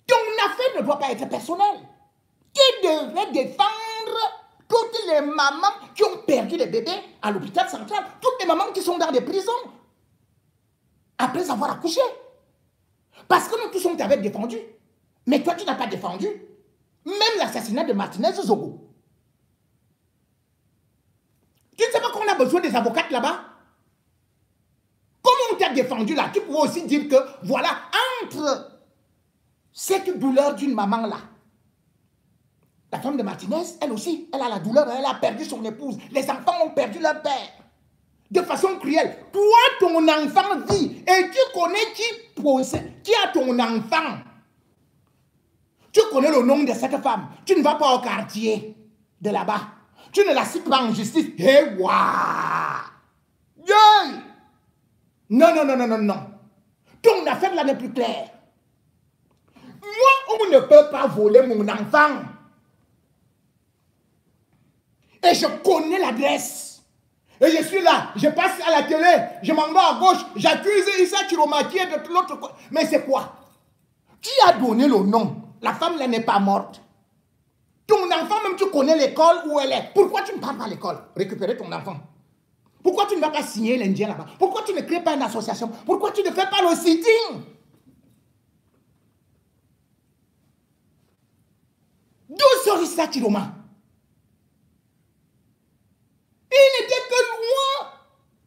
Ton affaire ne doit pas être personnelle. Tu devrais défendre toutes les mamans qui ont perdu des bébés à l'hôpital central, toutes les mamans qui sont dans des prisons après avoir accouché. Parce que nous tous on t'avait défendu. Mais toi, tu n'as pas défendu. Même l'assassinat de Martinez Zogo. Tu ne sais pas qu'on a besoin des avocates là-bas? Comment on t'a défendu là? Tu pourrais aussi dire que, voilà, entre cette douleur d'une maman là, la femme de Martinez, elle aussi, elle a la douleur, elle a perdu son épouse. Les enfants ont perdu leur père. De façon cruelle. Toi, ton enfant vit. Et tu connais qui a ton enfant. Tu connais le nom de cette femme. Tu ne vas pas au quartier de là-bas. Tu ne la cites pas en justice. Hé, waouh! Yeah! Non, non, non, non, non, non. Ton affaire là n'est plus claire. Moi, on ne peut pas voler mon enfant. Et je connais l'adresse. Et je suis là, je passe à la télé, je m'en vais à gauche, j'accuse Issa Chiroma qui est de l'autre côté. Mais c'est quoi? Qui a donné le nom? La femme là n'est pas morte. Ton enfant, même tu connais l'école où elle est. Pourquoi tu ne pars pas à l'école? Récupérer ton enfant. Pourquoi tu ne vas pas signer l'Indien là-bas? Pourquoi tu ne crées pas une association? Pourquoi tu ne fais pas le sitting? D'où sort Issa Chiroma? Il n'était que loin.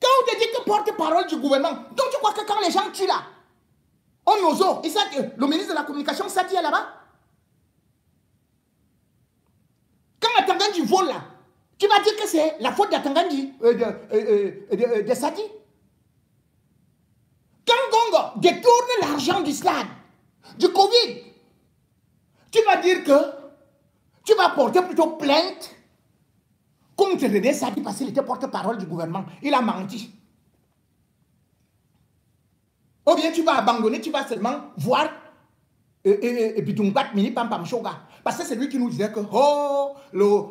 Quand on te dit que porte-parole du gouvernement, donc tu crois que quand les gens tuent là, on ose, le ministre de la Communication, ça qui est là-bas? Quand Atangandi vole là, tu vas dire que c'est la faute d'Atangandi, de Sadi? Quand Gongo détourne l'argent du SLAD, du Covid, tu vas dire que tu vas porter plutôt plainte contre René Sadi parce qu'il était porte-parole du gouvernement. Il a menti. Ou bien tu vas abandonner, tu vas seulement voir Bidumbat Mini Pampam Shoga. Parce que c'est lui qui nous disait que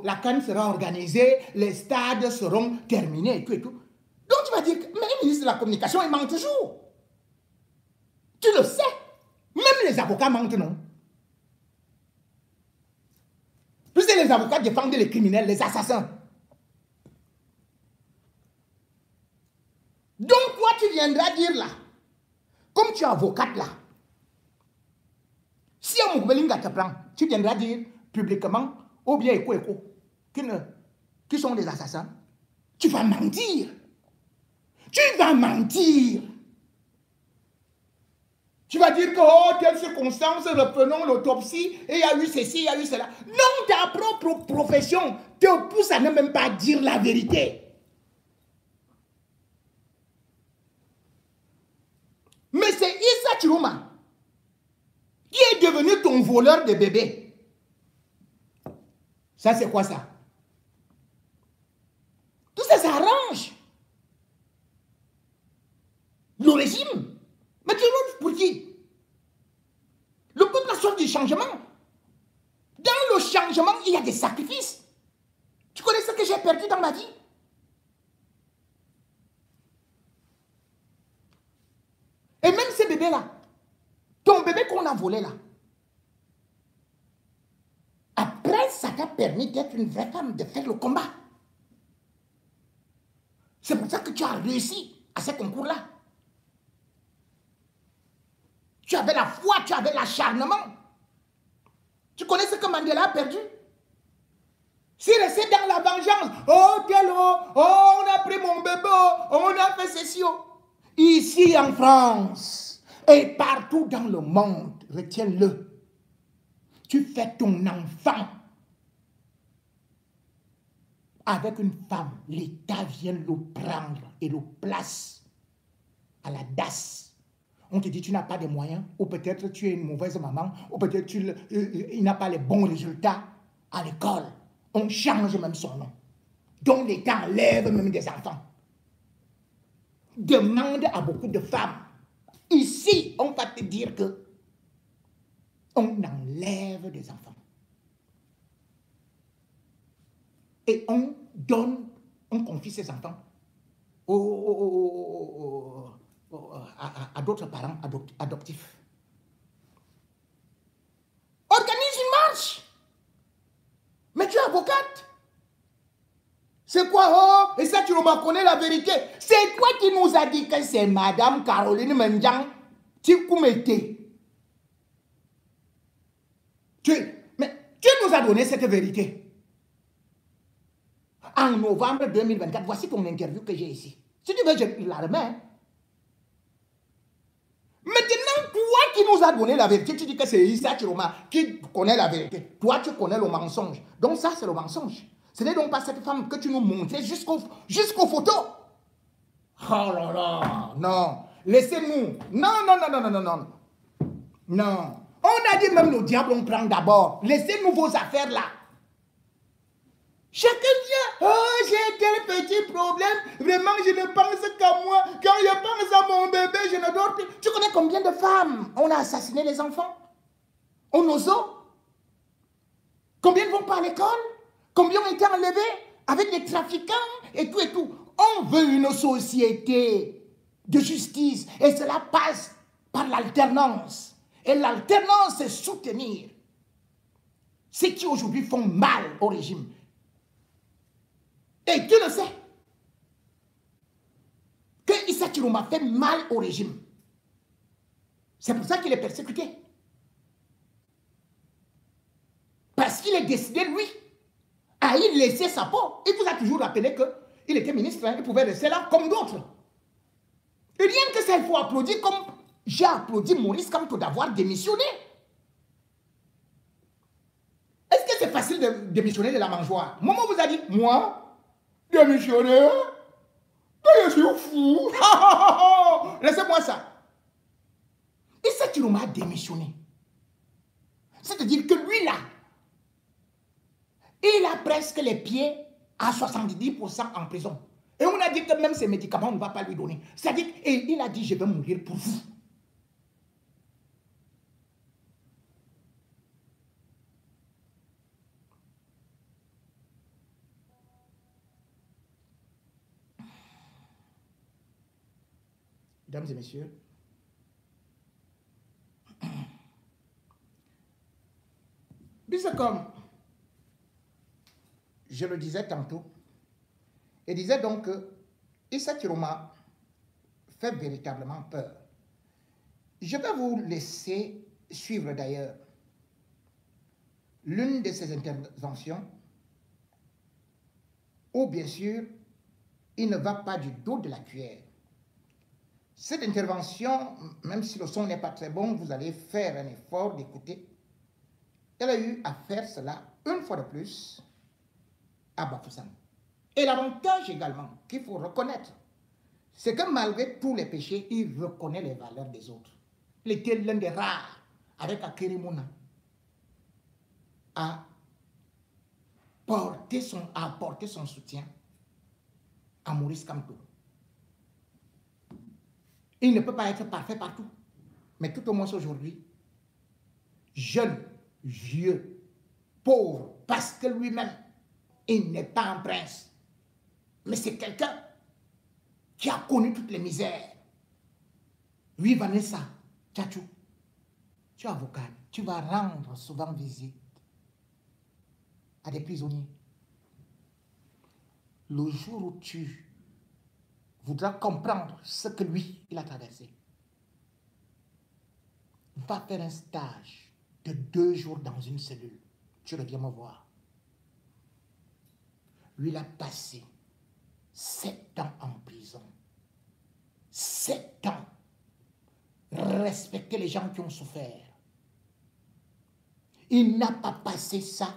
la CAN sera organisée, les stades seront terminés et tout et tout. Donc tu vas dire, mais le ministre de la Communication, il ment toujours. Tu le sais. Même les avocats mentent, non? Plus les avocats défendent les criminels, les assassins. Donc toi, tu viendras dire là, comme tu es avocate là, si un Moukbelinga te prend, tu viendras dire publiquement, ou bien écho, qui sont des assassins. Tu vas mentir. Tu vas mentir. Tu vas dire que, oh, telle circonstance, reprenons l'autopsie, et il y a eu ceci, il y a eu cela. Non, ta propre profession te pousse à ne même pas dire la vérité. Mais c'est Issa Chiroma qui est devenu ton voleur de bébé. Ça, c'est quoi ça? Tout ça, ça arrange le régime. Mais tu vois pour qui? Le peuple a soif du changement. Dans le changement, il y a des sacrifices. Tu connais ce que j'ai perdu dans ma vie? Et même ces bébés-là, ton bébé qu'on a volé là, après, ça t'a permis d'être une vraie femme, de faire le combat. C'est pour ça que tu as réussi à ce concours-là. Tu avais la foi, tu avais l'acharnement. Tu connais ce que Mandela a perdu? S'il restait dans la vengeance, oh, on a pris mon bébé, on a fait ceci. Ici en France et partout dans le monde, retiens-le. Tu fais ton enfant avec une femme, l'État vient le prendre et le place à la DAS. On te dit tu n'as pas de moyens, ou peut-être tu es une mauvaise maman, ou peut-être il n'a pas les bons résultats à l'école. On change même son nom. Donc l'État enlève même des enfants. Demande à beaucoup de femmes. Ici, on va te dire que on enlève des enfants. Et on donne, on confie ces enfants à d'autres parents adoptifs. Organise une marche. Mais tu es avocate. C'est quoi? Oh, et ça, tu me connais la vérité. C'est toi qui nous a dit que c'est Madame Caroline Mendiang Tikoumete. Mais tu nous as donné cette vérité. En novembre 2024, voici ton interview que j'ai ici. Si tu veux, je la remets. Maintenant, toi qui nous as donné la vérité, tu dis que c'est Issa Chiroma qui connaît la vérité. Toi, tu connais le mensonge. Donc ça, c'est le mensonge. Ce n'est donc pas cette femme que tu nous montrais jusqu'aux photos. Oh là là, non. Laissez-nous. Non. Non. On a dit même le diable, on prend d'abord. Laissez-nous vos affaires là. Chacun vient. Oh, j'ai tel petit problème. Vraiment, je ne pense qu'à moi. Quand je pense à mon bébé, je ne dors plus. Tu connais combien de femmes on a assassiné les enfants? On ose. Combien ne vont pas à l'école? Combien ont été enlevés avec les trafiquants et tout et tout? On veut une société de justice et cela passe par l'alternance. Et l'alternance, c'est soutenir ceux qui aujourd'hui font mal au régime. Et tu le sais que Issa Chiroma fait mal au régime. C'est pour ça qu'il est persécuté. Parce qu'il est décidé, lui, à y laisser sa peau. Il vous a toujours rappelé qu'il était ministre, hein, il pouvait rester là comme d'autres. Et rien que ça, il faut applaudir comme j'ai applaudi Maurice Kamto d'avoir démissionné. Est-ce que c'est facile de démissionner de la mangeoire? Maman vous a dit, moi, démissionner? Je suis fou. Laissez-moi ça. Issa Chiroma a démissionné. C'est-à-dire que lui là, il a presque les pieds à 70% en prison. Et on a dit que même ces médicaments, on ne va pas lui donner. C'est-à-dire, et il a dit, je vais mourir pour vous. Mesdames et messieurs, puisque comme je le disais tantôt, et disait donc que Issa Chiroma fait véritablement peur. Je vais vous laisser suivre d'ailleurs l'une de ses interventions où bien sûr il ne va pas du dos de la cuillère. Cette intervention, même si le son n'est pas très bon, vous allez faire un effort d'écouter. Elle a eu à faire cela une fois de plus à Bafoussam. Et l'avantage également qu'il faut reconnaître, c'est que malgré tous les péchés, il reconnaît les valeurs des autres. Il était l'un des rares, avec Akérimona, à a apporté son soutien à Maurice Kamto. Il ne peut pas être parfait partout, mais tout au moins aujourd'hui, jeune, vieux, pauvre, parce que lui-même, il n'est pas un prince, mais c'est quelqu'un qui a connu toutes les misères. Oui, Vanessa, Tchatchou, tu es avocate, tu vas rendre souvent visite à des prisonniers. Le jour où tu voudras comprendre ce que lui, il a traversé, va faire un stage de 2 jours dans une cellule. Tu reviens me voir. Lui, il a passé 7 ans en prison. 7 ans. Respecter les gens qui ont souffert. Il n'a pas passé ça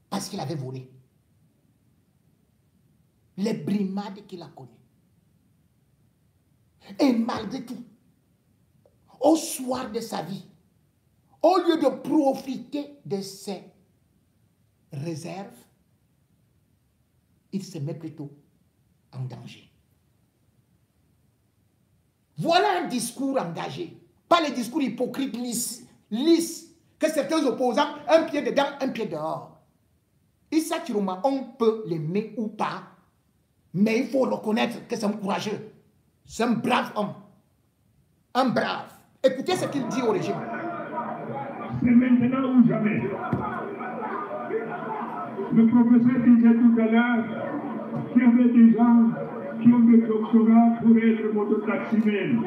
parce qu'il avait volé. Les brimades qu'il a connues. Et malgré tout, au soir de sa vie, au lieu de profiter de ses réserves, il se met plutôt en danger. Voilà un discours engagé, pas les discours hypocrites lisses que certains opposants, un pied dedans, un pied dehors. Issa Chiroma, on peut l'aimer ou pas, mais il faut reconnaître que c'est un courageux, c'est un brave homme, un brave. Écoutez ce qu'il dit au régime. C'est maintenant ou jamais. Le professeur disait tout à l'heure qu'il y avait des gens qui ont des doctorats pour être mototaximens.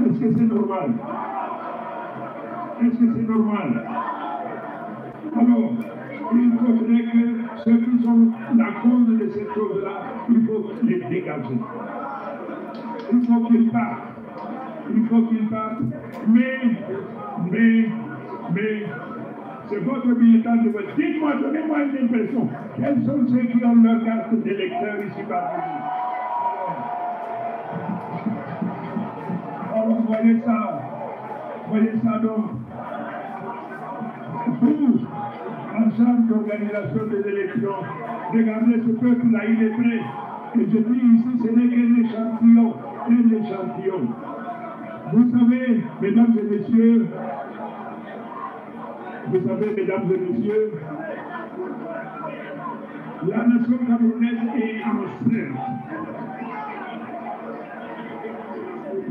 Est-ce que c'est normal? Est-ce que c'est normal? Alors, il faudrait que ceux qui sont la cause de cette chose-là, il faut les dégager. Il faut qu'ils partent. Il faut qu'ils partent. Mais, c'est votre militant de vote. Dites-moi, donnez-moi une impression. Quels sont ceux qui ont leur carte d'électeur ici parmi nous? Alors, voyez ça donc. Vous, en charge d'organisation des élections, regardez ce peuple-là, il est prêt. Et je dis ici, ce n'est qu'un échantillon, un échantillon. Vous savez, mesdames et messieurs, la nation camerounaise est enceinte.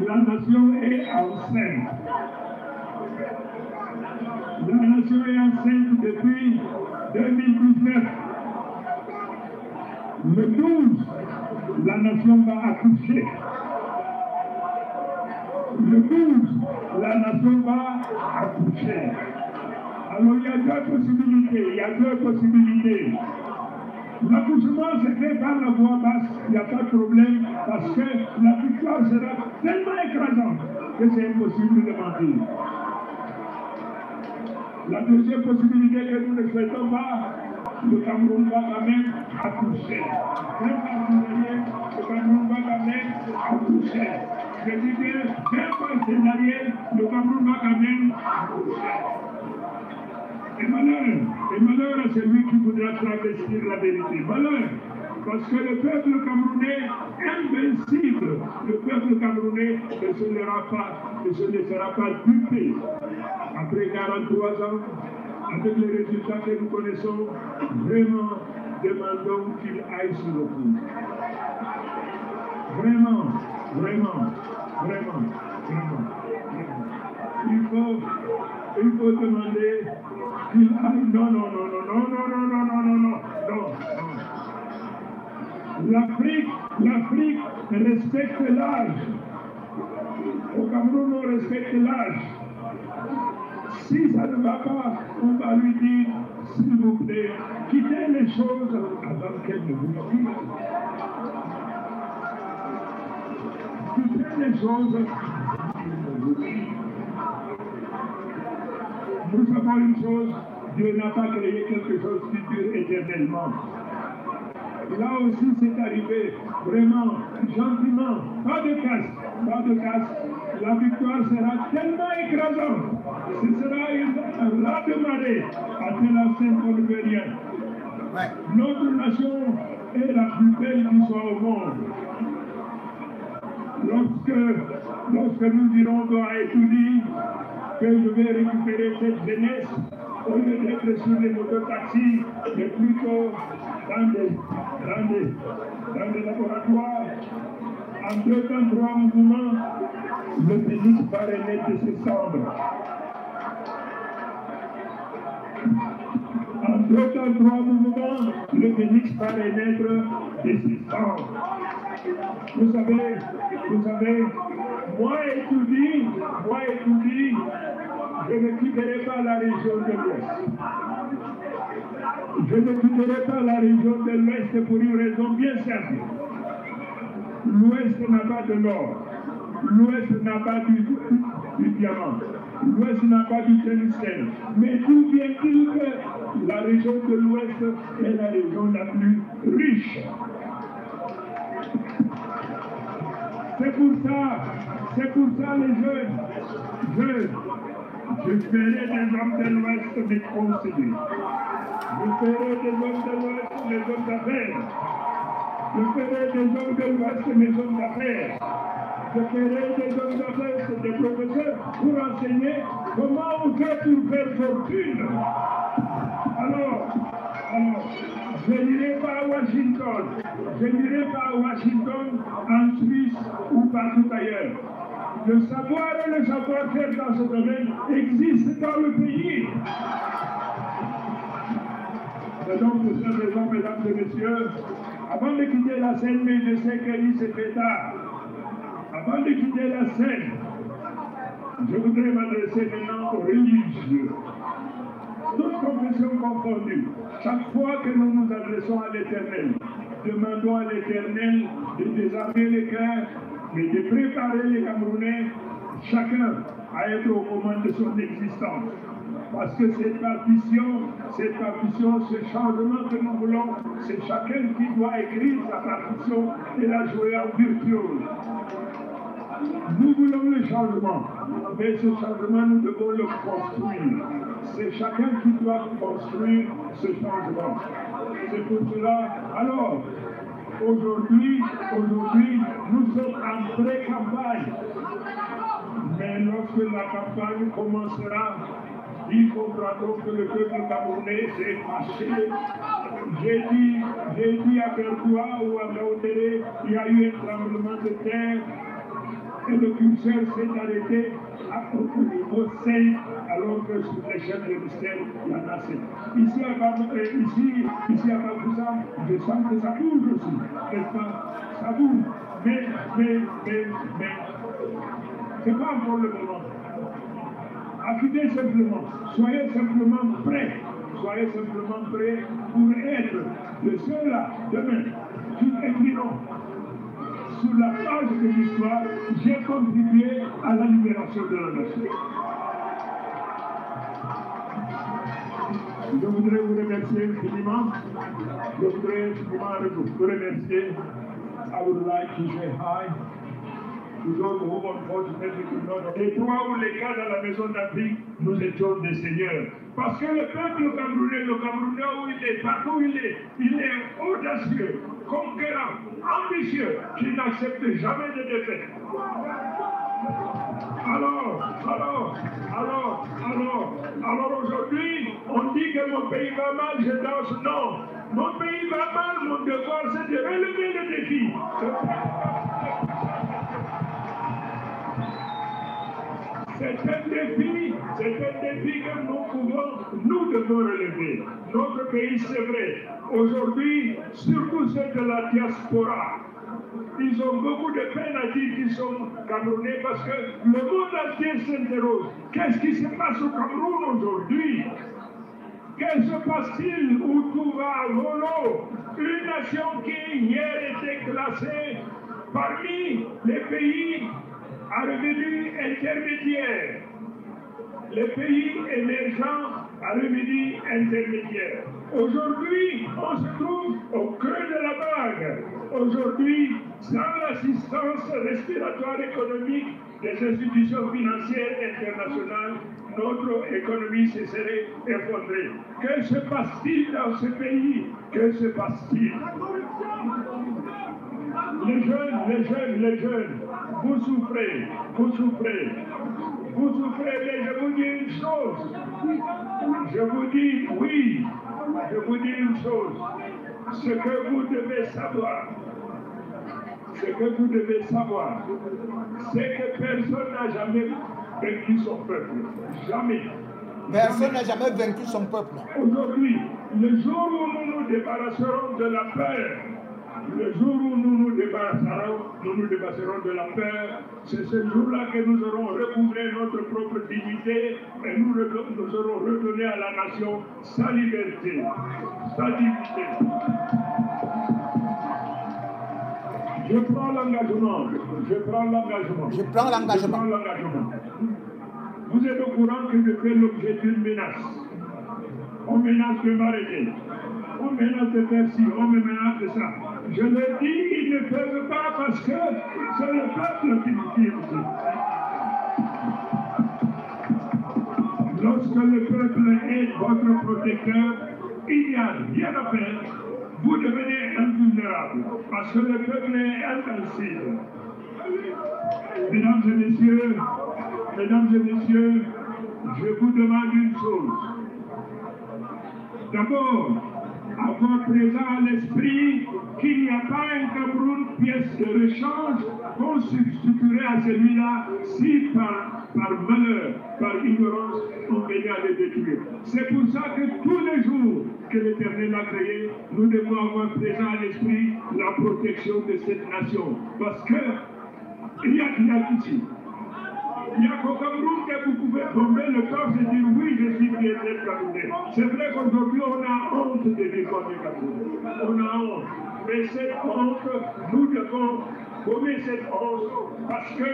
La nation est enceinte. La nation est enceinte depuis 2019. Le 12, la nation va accoucher. Le 12, la nation va accoucher. Alors il y a 2 possibilités. L'accouchement se fait par la voie basse, il n'y a pas de problème, parce que la victoire sera tellement écrasante que c'est impossible de mentir. La deuxième possibilité que nous ne souhaitons pas, le Cameroun va quand même accoucher. Même partenariat, le Cameroun va quand même accoucher. Je dis bien, même partenariat, le Cameroun va quand même accoucher. Et malheur à celui qui voudra travestir la vérité. Malheur, parce que le peuple camerounais invincible, le peuple camerounais ne se laissera pas duper. Après 43 ans, avec les résultats que nous connaissons, vraiment, demandons qu'il aille sur le coup. Vraiment. Il faut demander qu'il aille. Non. L'Afrique respecte l'âge. Au Cameroun, on respecte l'âge. Si ça ne va pas, on va lui dire, s'il vous plaît, quittez les choses avant qu'elles ne vous quittent. Quittez les choses. Nous savons une chose, Dieu n'a pas créé quelque chose qui dure éternellement. Là aussi, c'est arrivé vraiment gentiment. Non, pas de casse, pas de casse. La victoire sera tellement écrasante. Ce sera un raz-de-marée à tel ancien qu'on ne veut rien. Ouais. Notre nation est la plus belle qui soit au monde. Lorsque nous dirons à Etoudi que je vais récupérer cette jeunesse, au lieu d'être sur les mototaxis, mais plutôt dans des laboratoires, en 2 temps, 3 mouvements, le phénix paraît de ses cendres. En 2 temps, 3 mouvements, le phénix paraît naître de ses cendres. Vous savez, moi Etoudi, je ne quitterai pas la région de l'Ouest. Je ne quitterai pas la région de l'Ouest pour une raison bien simple. L'Ouest n'a pas de l'or. L'Ouest n'a pas du diamant. L'Ouest n'a pas du tungstène. Mais d'où vient-il que la région de l'Ouest est la région la plus riche? C'est pour ça les jeunes, je ferai des hommes de l'Ouest mes conseillers. Je ferai des hommes de l'Ouest mes hommes d'affaires. Je ferai des hommes de l'Ouest mes hommes d'affaires. Je ferai des hommes d'affaires, des professeurs, pour enseigner comment on fait pour faire fortune. Alors, je n'irai pas à Washington. Je n'irai pas à Washington, en Suisse ou partout ailleurs. Le savoir et le savoir-faire dans ce domaine existent dans le pays. C'est donc pour cette raison, mesdames et messieurs, avant de quitter la scène, mais je sais qu'il se fait tard. Avant de quitter la scène, je voudrais m'adresser maintenant aux religieux. Toutes confessions confondues, chaque fois que nous nous adressons à l'Éternel, demandons à l'Éternel de désarmer les cœurs, mais de préparer les Camerounais, chacun à être aux commandes de son existence. Parce que cette partition, ce changement que nous voulons, c'est chacun qui doit écrire sa partition et la jouer en virtuose. Nous voulons le changement, mais ce changement, nous devons le construire. C'est chacun qui doit construire ce changement. C'est pour cela, alors, aujourd'hui, nous sommes en pré-campagne. Mais lorsque la campagne commencera, ils comprendront que le peuple camerounais s'est fâché. J'ai dit à Bertoua ou à Gaoundéré, il y a eu un tremblement de terre et le curseur s'est arrêté au sein, alors que sur l'échelle de l'Estelle, il y en a 7. Ici à Bamoussa, je sens que ça bouge aussi, n'est-ce pas? Ça bouge. Mais, c'est pas encore le moment. Activez simplement, soyez simplement prêts pour être de ceux-là, demain, qui écriront sur la page de l'histoire, j'ai contribué à la libération de la nation. Je voudrais vous remercier infiniment. Je voudrais infiniment vous remercier. I would like to say hi to those who unfortunately could not. Et 3 ou les 4 dans la maison d'Afrique, nous étions des seigneurs. Parce que le peuple camerounais où il est, partout où il est audacieux, conquérant, ambitieux, qui n'accepte jamais de défaite. Alors aujourd'hui, on dit que mon pays va mal, je danse. Non, mon pays va mal, mon devoir c'est de relever le défi. C'est un défi que nous devons relever. Notre pays, c'est vrai. Aujourd'hui, surtout ceux de la diaspora, ils ont beaucoup de peine à dire qu'ils sont Camerounais parce que le monde entier s'interroge. Qu'est-ce qui se passe au Cameroun aujourd'hui? Que se passe-t-il où tout va à volo? Une nation qui hier était classée parmi les pays à revenus intermédiaires. Les pays émergents à revenus intermédiaires. Aujourd'hui, on se trouve au creux de la vague. Aujourd'hui, sans l'assistance respiratoire économique des institutions financières internationales, notre économie se serait effondrée. Que se passe-t-il dans ce pays? Que se passe-t-il? Les jeunes, vous souffrez, mais je vous dis une chose. Je vous dis oui, je vous dis une chose. Ce que vous devez savoir, c'est que personne n'a jamais vaincu son peuple. Jamais. Personne n'a jamais vaincu son peuple. Aujourd'hui, le jour où nous nous débarrasserons de la peur, le jour où nous nous débarrasserons de la peur, c'est ce jour-là que nous aurons recouvré notre propre dignité et nous aurons redonné à la nation sa liberté, sa dignité. Je prends l'engagement. Vous êtes au courant que je fais l'objet d'une menace. On menace de m'arrêter. On menace de faire ci, on me menace de ça. Je leur dis, ils ne peuvent pas parce que c'est le peuple qui nous tire aussi. Lorsque le peuple est votre protecteur, il n'y a rien à faire. Vous devenez invulnérable parce que le peuple est invincible. Mesdames et messieurs, je vous demande une chose. D'abord, avoir présent à l'esprit qu'il n'y a pas un Cameroun pièce de rechange qu'on substituerait à celui-là si par malheur, par ignorance, on venait à les détruire. C'est pour ça que tous les jours que l'Éternel a créé, nous devons avoir présent à l'esprit la protection de cette nation. Parce que il y a ici. Il n'y a qu'au Cameroun que vous pouvez tomber le corps et dire oui, je suis bien-être camerounais. C'est vrai qu'aujourd'hui, on a honte de dire qu'on est camerounais. On a honte. Mais cette honte, nous devons gommer cette honte parce que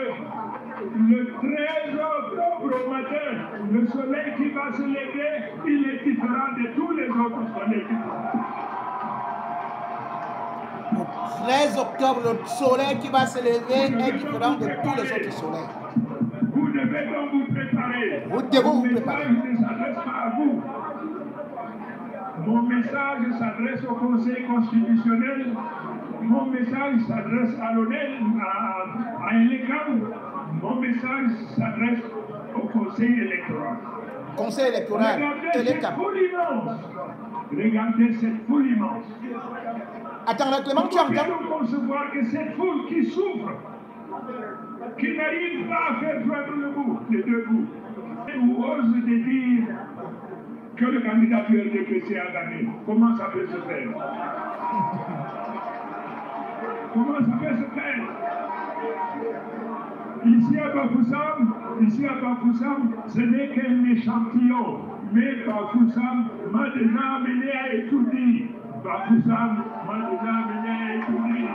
le 13 octobre au matin, le soleil qui va se lever, il est différent de tous les autres soleils. Le 13 octobre, le soleil qui va se lever est différent de tous les autres soleils. Vous devez donc vous préparer. Vous devez vous préparer. Mon message ne s'adresse pas à vous. Mon message s'adresse au Conseil constitutionnel. Mon message s'adresse à l'ONEL, à ELECAM. Mon message s'adresse au Conseil électoral. Conseil électoral, ELECAM. Regardez cette foule immense. Attends, Clément, tu entends? Nous pouvons concevoir que cette foule qui souffre, qui n'arrive pas à faire joindre les deux bouts, ou ose de dire que le candidat du RDPC a gagné. Comment ça peut se faire? Comment ça peut se faire? Ici à Bafoussam, ce n'est qu'un échantillon. Mais Bafoussam m'a déjà amené à étudier. Bafoussam m'a déjà amené à étudier.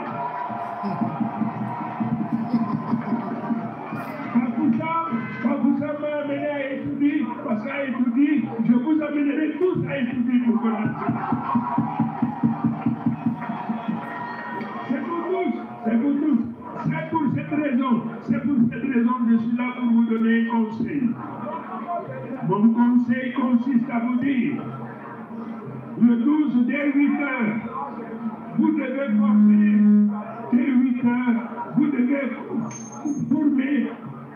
Bafoussam m'a amené à étudier. Parce qu'à étudier, je vous amènerai tous à étudier pour connaître. C'est pour tous. C'est pour cette raison que je suis là pour vous donner un conseil. Mon conseil consiste à vous dire, le 12 dès 8 heures, vous devez former, dès 8 heures, vous devez former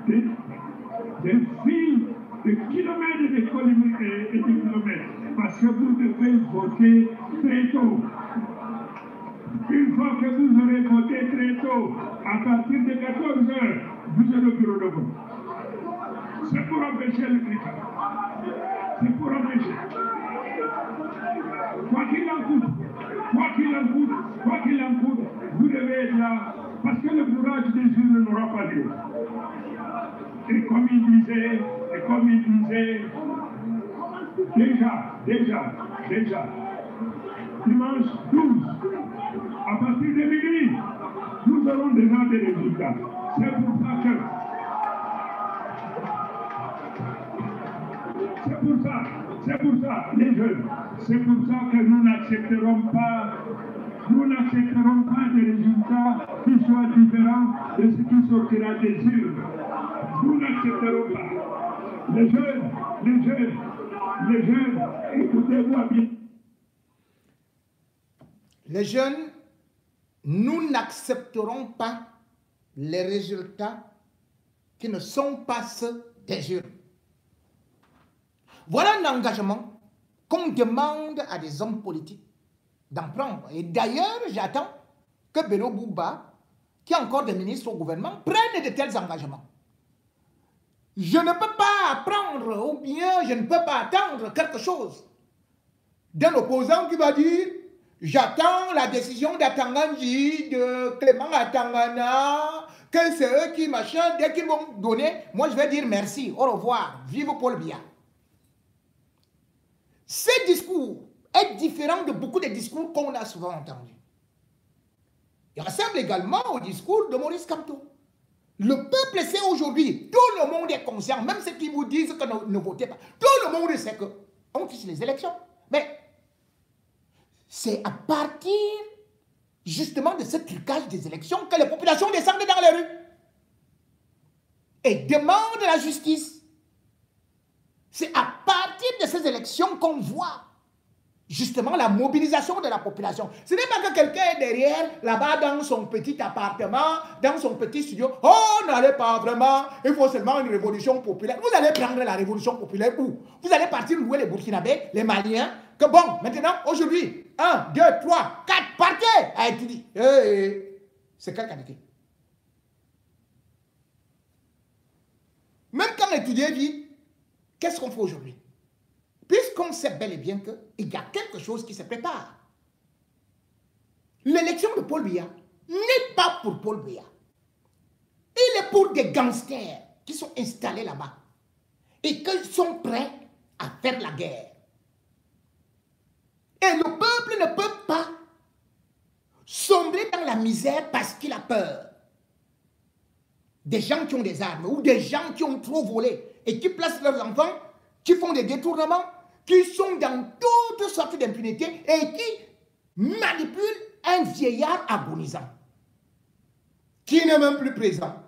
des fils de kilomètres et de kilomètres, parce que vous devez voter très tôt. Une fois que vous aurez voté très tôt, à partir de 14 heures, vous êtes au bureau de vote. C'est pour empêcher le critique. C'est pour empêcher. Quoi qu'il en coûte, vous devez être là, parce que le bourrage des urnes n'aura pas lieu. Et comme il disait, déjà, dimanche 12, à partir de midi, nous aurons déjà des résultats. C'est pour ça, les jeunes, c'est pour ça que nous n'accepterons pas Nous n'accepterons pas des résultats qui soient différents de ce qui sortira des urnes. Nous n'accepterons pas. Les jeunes, écoutez-moi bien. Les jeunes, nous n'accepterons pas les résultats qui ne sont pas ceux des urnes. Voilà un engagement qu'on demande à des hommes politiques d'en prendre. Et d'ailleurs, j'attends que Bello Bouba, qui est encore des ministres au gouvernement, prenne de tels engagements. Je ne peux pas apprendre ou bien je ne peux pas attendre quelque chose d'un opposant qui va dire « J'attends la décision d'Atanganji, de Clément Atangana, que c'est eux qui machin, dès qu'ils vont donner, moi je vais dire merci, au revoir, vive Paul Biya. » Ce discours est différent de beaucoup des discours qu'on a souvent entendus. Il ressemble également au discours de Maurice Kamto. Le peuple sait aujourd'hui, tout le monde est conscient, même ceux qui vous disent que ne votez pas, tout le monde sait qu'on fiche les élections. Mais c'est à partir justement de ce trucage des élections que les populations descendent dans les rues et demandent la justice. C'est à partir de ces élections qu'on voit justement la mobilisation de la population. Ce n'est pas que quelqu'un est derrière, là-bas dans son petit appartement, dans son petit studio. Oh, n'allez pas vraiment, il faut seulement une révolution populaire. Vous allez prendre la révolution populaire où? Vous allez partir louer les Burkinabés, les Maliens, que bon, maintenant, aujourd'hui, 1, 2, 3, 4 partez à étudier. C'est quelle qualité? Même quand l'étudiant dit, qu'est-ce qu'on fait aujourd'hui? Puisqu'on sait bel et bien qu'il y a quelque chose qui se prépare. L'élection de Paul Biya n'est pas pour Paul Biya. Il est pour des gangsters qui sont installés là-bas et qui sont prêts à faire la guerre. Et le peuple ne peut pas sombrer dans la misère parce qu'il a peur. Des gens qui ont des armes ou des gens qui ont trop volé et qui placent leurs enfants, qui font des détournements, qui sont dans toutes sortes d'impunité et qui manipulent un vieillard agonisant, qui n'est même plus présent.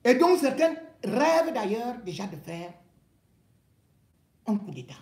Et dont certains rêvent d'ailleurs déjà de faire un coup d'État.